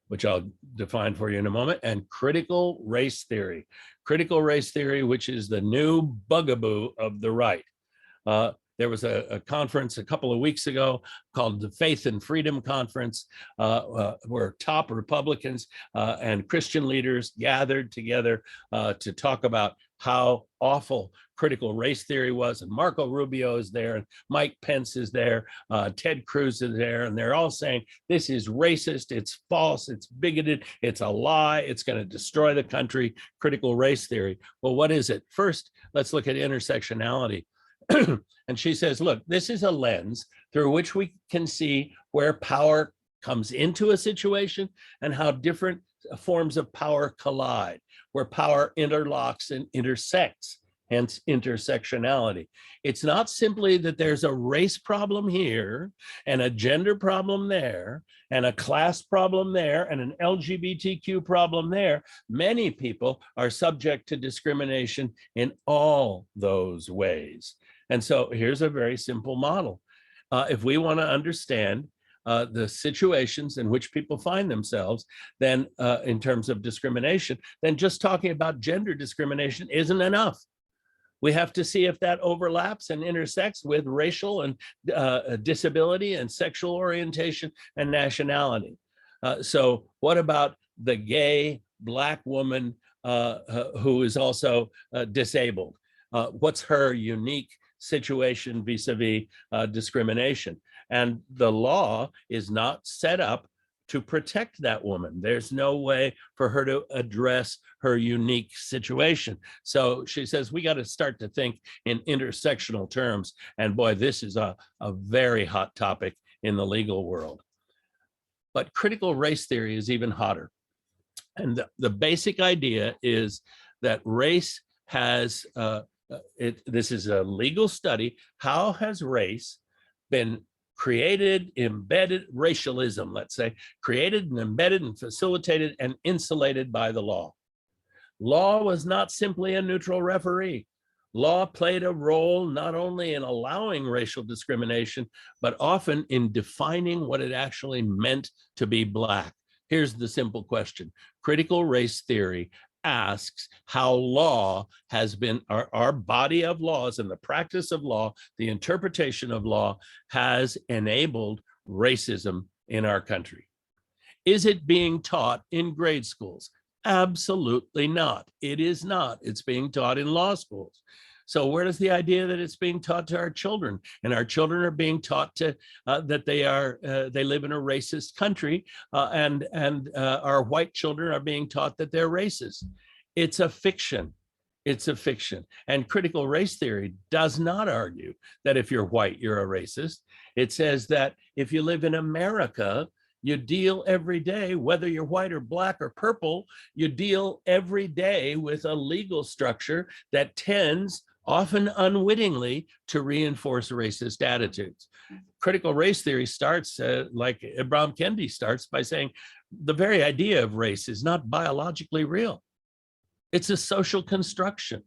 which I'll define for you in a moment, and critical race theory. Critical race theory, which is the new bugaboo of the right. There was a conference a couple of weeks ago called the Faith and Freedom Conference, where top Republicans and Christian leaders gathered together to talk about how awful critical race theory was. And Marco Rubio is there, and Mike Pence is there, Ted Cruz is there, and they're all saying, this is racist, it's false, it's bigoted, it's a lie, it's going to destroy the country, critical race theory. Well, what is it? First, let's look at intersectionality. And she says, look, this is a lens through which we can see where power comes into a situation and how different forms of power collide, where power interlocks and intersects, hence intersectionality. It's not simply that there's a race problem here and a gender problem there and a class problem there and an LGBTQ problem there. Many people are subject to discrimination in all those ways. And so here's a very simple model. If we want to understand the situations in which people find themselves, then in terms of discrimination, then just talking about gender discrimination isn't enough. We have to see if that overlaps and intersects with racial and disability and sexual orientation and nationality. So what about the gay Black woman who is also disabled? What's her unique situation vis-a-vis discrimination? And the law is not set up to protect that woman. There's no way for her to address her unique situation. So she says, we got to start to think in intersectional terms. And boy, this is a very hot topic in the legal world. But critical race theory is even hotter. And the basic idea is that race has, this is a legal study, how has race been created, embedded, racialism, let's say, created and embedded and facilitated and insulated by the law. Law was not simply a neutral referee. Law played a role not only in allowing racial discrimination, but often in defining what it actually meant to be Black. Here's the simple question. Critical race theory asks how law has been, our body of laws and the practice of law, the interpretation of law has enabled racism in our country. Is it being taught in grade schools? Absolutely not. It is not. It's being taught in law schools. So where does the idea that it's being taught to our children, and our children are being taught to that they live in a racist country, and our white children are being taught that they're racist? It's a fiction. It's a fiction. And critical race theory does not argue that if you're white, you're a racist. It says that if you live in America, you deal every day, whether you're white or black or purple, you deal every day with a legal structure that tends, often unwittingly, to reinforce racist attitudes. Critical race theory starts, like Ibram Kendi starts, by saying the very idea of race is not biologically real. It's a social construction,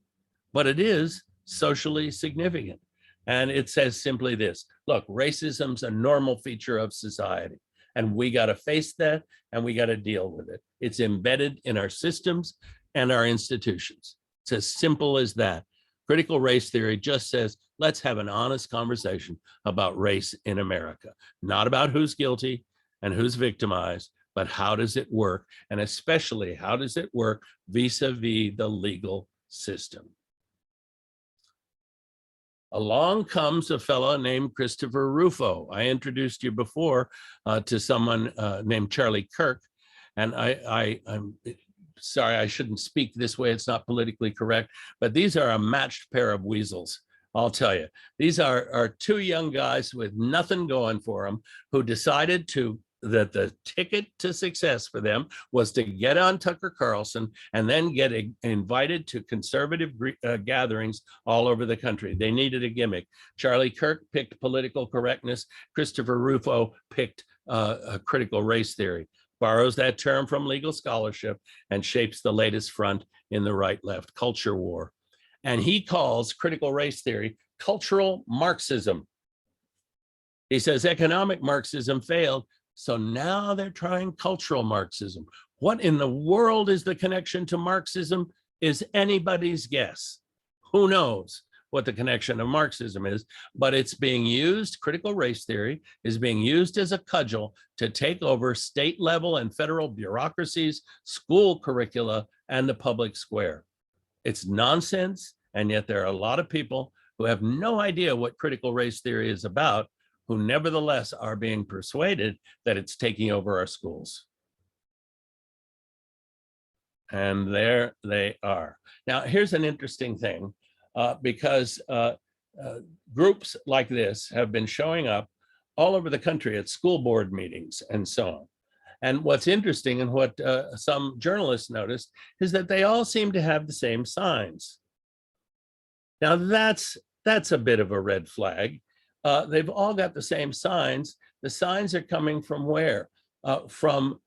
but it is socially significant. And it says simply this: look, racism's a normal feature of society, and we got to face that, and we got to deal with it. It's embedded in our systems and our institutions. It's as simple as that. Critical race theory just says, let's have an honest conversation about race in America, not about who's guilty and who's victimized, but how does it work? And especially, how does it work vis-a-vis the legal system? Along comes a fellow named Christopher Rufo. I introduced you before to someone named Charlie Kirk, and I'm sorry, I shouldn't speak this way. It's not politically correct, but these are a matched pair of weasels. I'll tell you, these are two young guys with nothing going for them who decided that the ticket to success for them was to get on Tucker Carlson and then get invited to conservative gatherings all over the country. They needed a gimmick. Charlie Kirk picked political correctness. Christopher Rufo picked critical race theory, borrows that term from legal scholarship, and shapes the latest front in the right-left culture war. And he calls critical race theory cultural Marxism. He says economic Marxism failed, so now they're trying cultural Marxism. What in the world is the connection to Marxism is anybody's guess. Who knows what the connection of Marxism is, but it's being used, critical race theory is being used as a cudgel to take over state level and federal bureaucracies, school curricula, and the public square. It's nonsense, and yet there are a lot of people who have no idea what critical race theory is about, who nevertheless are being persuaded that it's taking over our schools. And there they are. Now, here's an interesting thing, because groups like this have been showing up all over the country at school board meetings and so on. And what's interesting, and what some journalists noticed, is that they all seem to have the same signs. Now, that's a bit of a red flag. They've all got the same signs. The signs are coming from where? From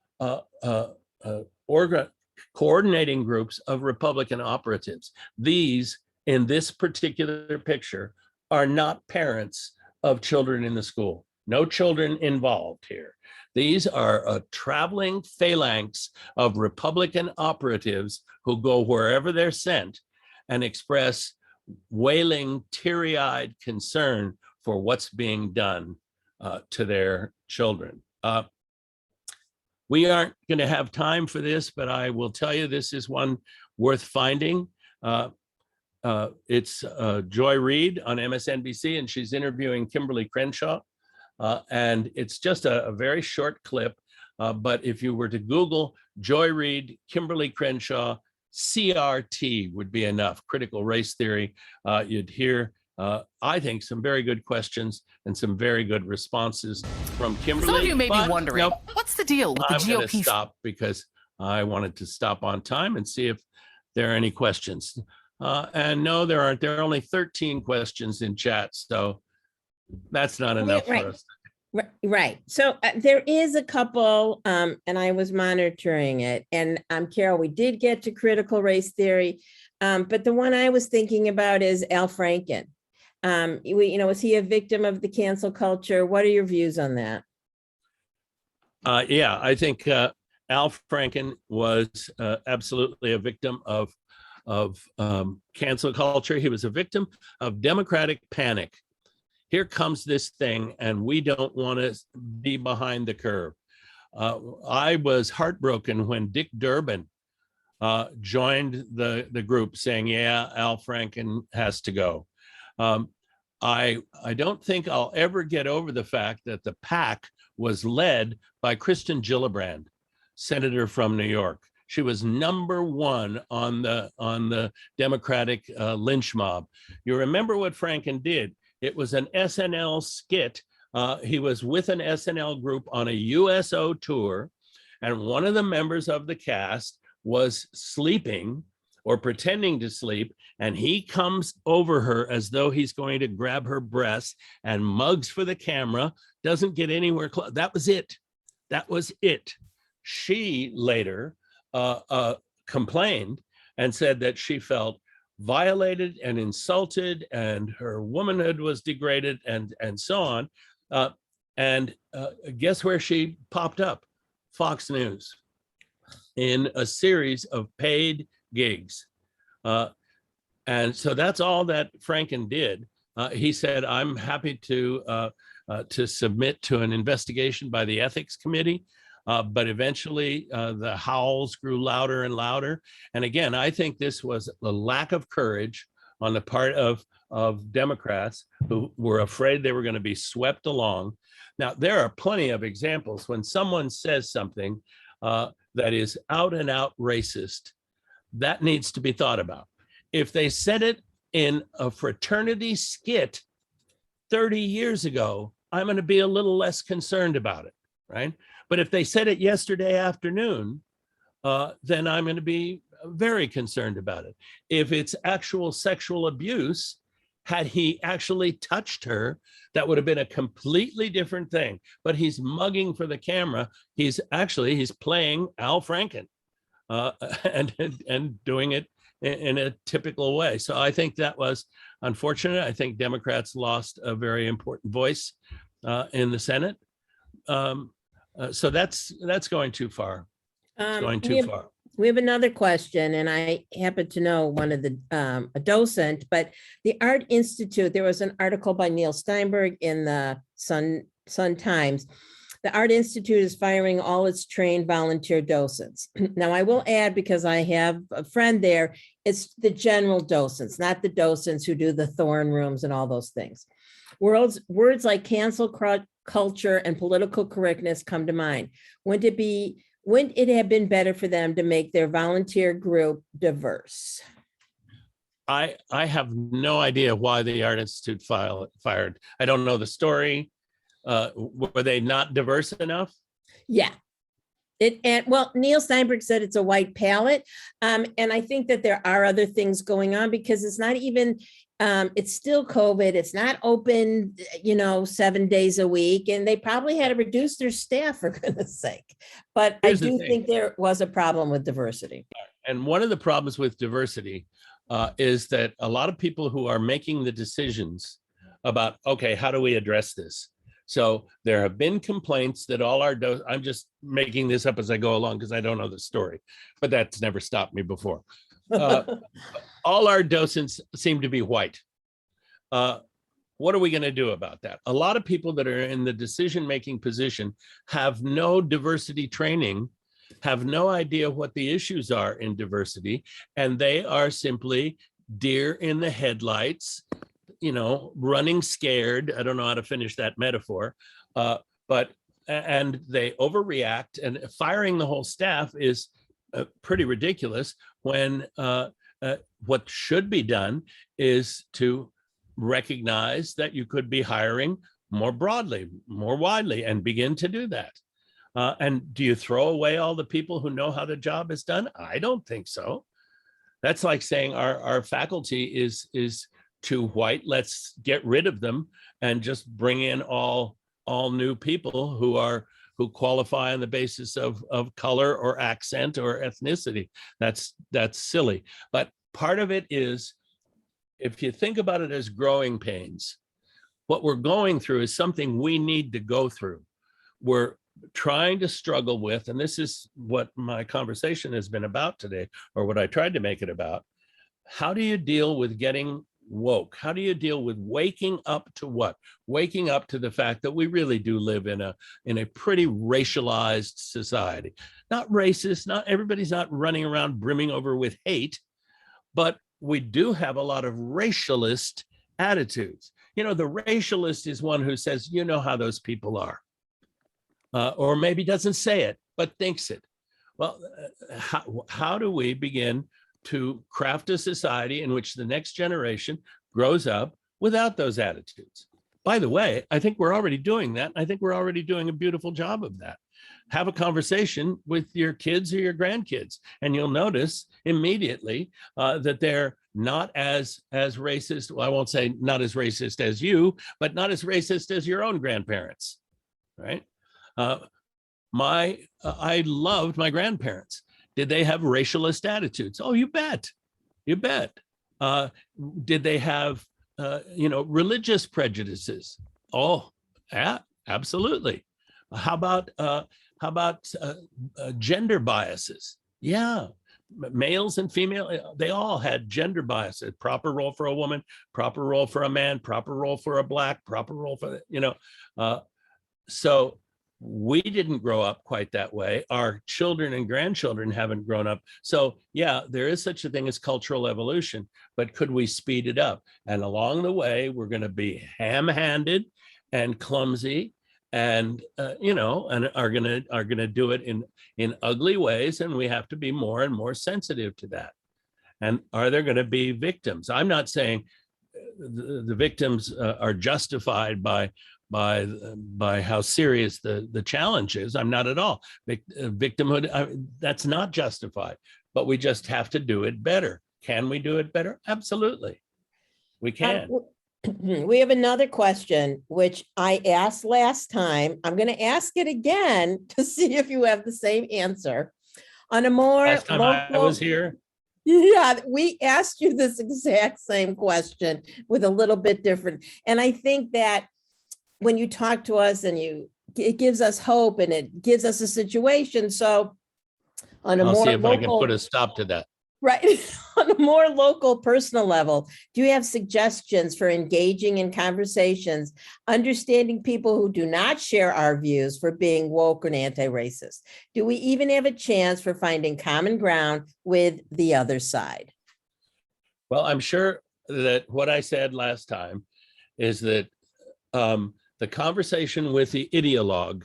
coordinating groups of Republican operatives. These, in this particular picture, are not parents of children in the school. No children involved here. These are a traveling phalanx of Republican operatives who go wherever they're sent and express wailing, teary-eyed concern for what's being done to their children. We aren't going to have time for this, but I will tell you this is one worth finding. It's Joy Reid on MSNBC, and she's interviewing Kimberly Crenshaw. And it's just a very short clip, but if you were to Google Joy Reid, Kimberly Crenshaw, CRT would be enough, critical race theory. You'd hear, I think, some very good questions and some very good responses from Kimberly. Some of you may be wondering, nope, what's the deal with the I'm going to GOP? stop because I wanted to stop on time and see if there are any questions. And no, there aren't. There are only 13 questions in chat, so that's not enough for us. Right. So there is a couple, and I was monitoring it. And Carol, we did get to critical race theory, but the one I was thinking about is Al Franken. Was he a victim of the cancel culture? What are your views on that? Yeah, I think Al Franken was absolutely a victim of cancel culture. He was a victim of democratic panic. Here comes this thing, and we don't want to be behind the curve. I was heartbroken when Dick Durbin joined the group saying, yeah, Al Franken has to go. I don't think I'll ever get over the fact that the PAC was led by Kristen Gillibrand, senator from New York. She was #1 on the Democratic lynch mob. You remember what Franken did? It was an SNL skit. He was with an SNL group on a USO tour, and one of the members of the cast was sleeping or pretending to sleep, and he comes over her as though he's going to grab her breasts and mugs for the camera, doesn't get anywhere close. That was it. That was it. She later complained and said that she felt violated and insulted and her womanhood was degraded and so on. Guess where she popped up? Fox News in a series of paid gigs. And so that's all that Franken did. He said, I'm happy to submit to an investigation by the ethics committee. But eventually the howls grew louder and louder. And again, I think this was a lack of courage on the part of Democrats who were afraid they were going to be swept along. Now, there are plenty of examples when someone says something that is out and out racist, that needs to be thought about. If they said it in a fraternity skit 30 years ago, I'm going to be a little less concerned about it, right? But if they said it yesterday afternoon, then I'm going to be very concerned about it. If it's actual sexual abuse, had he actually touched her, that would have been a completely different thing. But he's mugging for the camera. He's playing Al Franken and doing it in a typical way. So I think that was unfortunate. I think Democrats lost a very important voice in the Senate. So that's going too far. It's going too far. We have another question, and I happen to know one of the a docent, but the Art Institute, there was an article by Neil Steinberg in the Sun Times. The Art Institute is firing all its trained volunteer docents. Now, I will add, because I have a friend there, it's the general docents, not the docents who do the thorn rooms and all those things. Words like cancel culture and political correctness come to mind. Wouldn't it have been better for them to make their volunteer group diverse? I have no idea why the Art Institute fired. I don't know the story. Were they not diverse enough? Yeah. Well, Neil Steinberg said it's a white palette. And I think that there are other things going on, because it's not even, it's still COVID. It's not open, 7 days a week. And they probably had to reduce their staff, for goodness sake. But I do think there was a problem with diversity. And one of the problems with diversity is that a lot of people who are making the decisions about, okay, how do we address this? So there have been complaints that all our I'm just making this up as I go along because I don't know the story, but that's never stopped me before. All our docents seem to be white. What are we going to do about that? A lot of people that are in the decision-making position have no diversity training, have no idea what the issues are in diversity, and they are simply deer in the headlights, running scared. I don't know how to finish that metaphor, and they overreact, and firing the whole staff is pretty ridiculous when what should be done is to recognize that you could be hiring more broadly, more widely, and begin to do that. And do you throw away all the people who know how the job is done? I don't think so. That's like saying our faculty is too white. Let's get rid of them and just bring in all new people who qualify on the basis of color or accent or ethnicity. That's silly. But part of it is, if you think about it as growing pains, what we're going through is something we need to go through. We're trying to struggle with, and this is what my conversation has been about today, or what I tried to make it about. How do you deal with getting woke? How do you deal with waking up to what? Waking up to the fact that we really do live in a pretty racialized society. Not racist, not everybody's not running around brimming over with hate, but we do have a lot of racialist attitudes. You know, the racialist is one who says, you know how those people are. Or maybe doesn't say it, but thinks it. Well, how do we begin to craft a society in which the next generation grows up without those attitudes? By the way, I think we're already doing that. I think we're already doing a beautiful job of that. Have a conversation with your kids or your grandkids, and you'll notice immediately that they're not as racist. Well, I won't say not as racist as you, but not as racist as your own grandparents, right? I loved my grandparents. Did they have racialist attitudes? Oh, you bet. You bet. Did they have, religious prejudices? Oh, yeah, absolutely. How about gender biases? Yeah, males and female, they all had gender biases. Proper role for a woman, proper role for a man, proper role for a black, proper role for, so we didn't grow up quite that way. Our children and grandchildren haven't grown up. So yeah, there is such a thing as cultural evolution, but could we speed it up? And along the way, we're going to be ham-handed and clumsy and, and are going to do it in ugly ways. And we have to be more and more sensitive to that. And are there going to be victims? I'm not saying the victims are justified by how serious the challenge is. I'm not at all. Victimhood, that's not justified, but we just have to do it better. Can we do it better? Absolutely, we can. We have another question, which I asked last time. I'm going to ask it again to see if you have the same answer. On a more Last time I was here. Yeah, we asked you this exact same question with a little bit different. And I think that when you talk to us and it gives us hope and it gives us a situation. So on a I'll more see if local, I can put a stop to that. Right. On a more local, personal level, do you have suggestions for engaging in conversations, understanding people who do not share our views for being woke and anti-racist? Do we even have a chance for finding common ground with the other side? Well, I'm sure that what I said last time is that the conversation with the ideologue,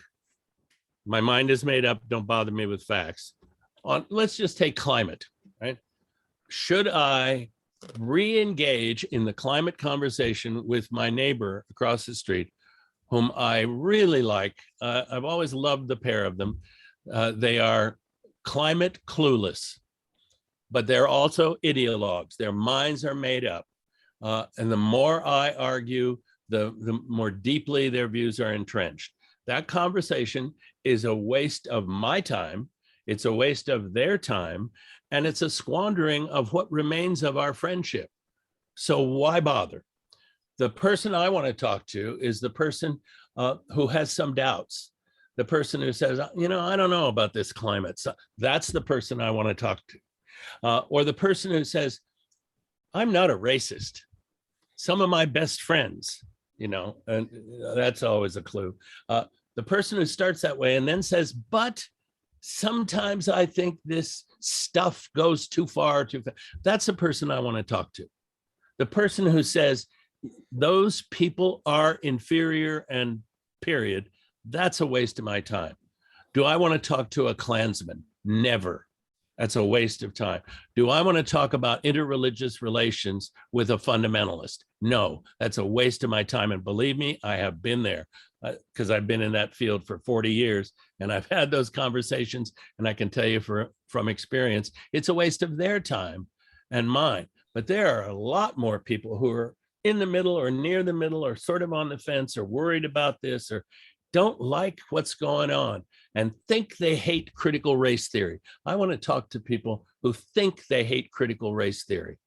my mind is made up, don't bother me with facts, let's just take climate, right? Should I re-engage in the climate conversation with my neighbor across the street, whom I really like? I've always loved the pair of them. They are climate clueless, but they're also ideologues. Their minds are made up. And the more I argue, the more deeply their views are entrenched. That conversation is a waste of my time. It's a waste of their time. And it's a squandering of what remains of our friendship. So why bother? The person I want to talk to is the person who has some doubts. The person who says, I don't know about this climate. So that's the person I want to talk to. Or the person who says, I'm not a racist. Some of my best friends, and that's always a clue. The person who starts that way and then says, but sometimes I think this stuff goes too far, too fast. That's the person I want to talk to. The person who says those people are inferior and period. That's a waste of my time. Do I want to talk to a Klansman? Never. That's a waste of time. Do I want to talk about interreligious relations with a fundamentalist? No, that's a waste of my time. And believe me, I have been there because I've been in that field for 40 years and I've had those conversations. And I can tell you from experience, it's a waste of their time and mine. But there are a lot more people who are in the middle or near the middle or sort of on the fence or worried about this or don't like what's going on and think they hate critical race theory. I want to talk to people who think they hate critical race theory,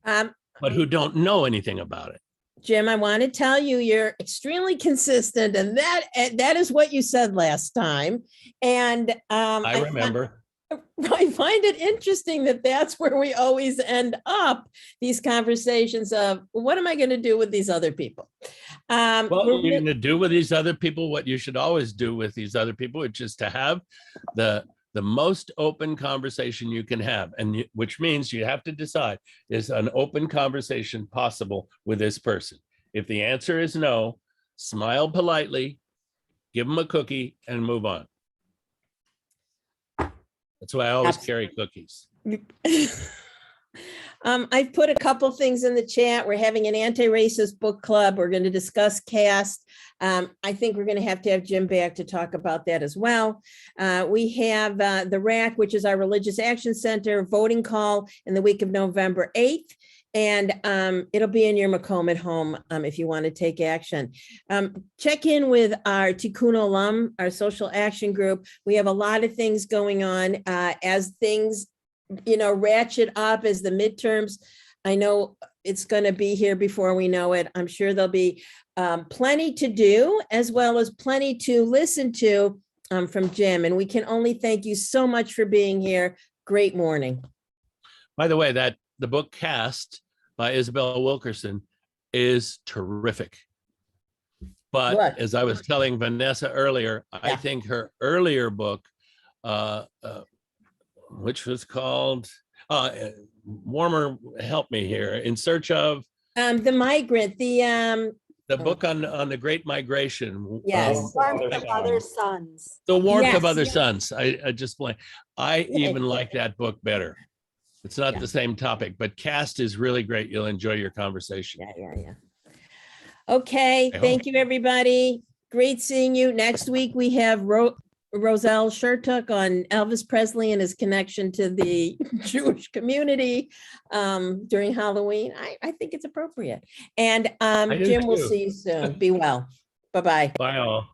but who don't know anything about it. Jim, I want to tell you, you're extremely consistent, and that is what you said last time. And I remember. I find it interesting that that's where we always end up, these conversations of, what am I going to do with these other people? Well, you're going to do with these other people what you should always do with these other people, which is to have the most open conversation you can have, and which means you have to decide, is an open conversation possible with this person? If the answer is no, smile politely, give them a cookie, and move on. That's why I always carry cookies. I've put a couple things in the chat. We're having an anti-racist book club. We're going to discuss caste. I think we're going to have Jim back to talk about that as well. We have the RAC, which is our Religious Action Center voting call in the week of November 8th. And it'll be in your Macomb at home if you want to take action. Check in with our Tikkun Olam, our social action group. We have a lot of things going on as things, ratchet up as the midterms. I know it's going to be here before we know it. I'm sure there'll be plenty to do, as well as plenty to listen to from Jim. And we can only thank you so much for being here. Great morning. By the way, the book Caste by Isabel Wilkerson is terrific. But What? as I was telling Vanessa earlier, I think her earlier book, which was called Warmer, help me here, In Search of The Migrant, the book on the Great Migration. Yes. Warmth of Other Suns. The Warmth of Yes. Other Suns. I just blank. I even like that book better. It's not the same topic, but Caste is really great. You'll enjoy your conversation. Yeah. Okay, thank you, everybody. Great seeing you. Next week, we have Roselle Shertuk on Elvis Presley and his connection to the Jewish community during Halloween. I think it's appropriate. And do Jim, we'll too. see you soon. Be well. Bye-bye. Bye all.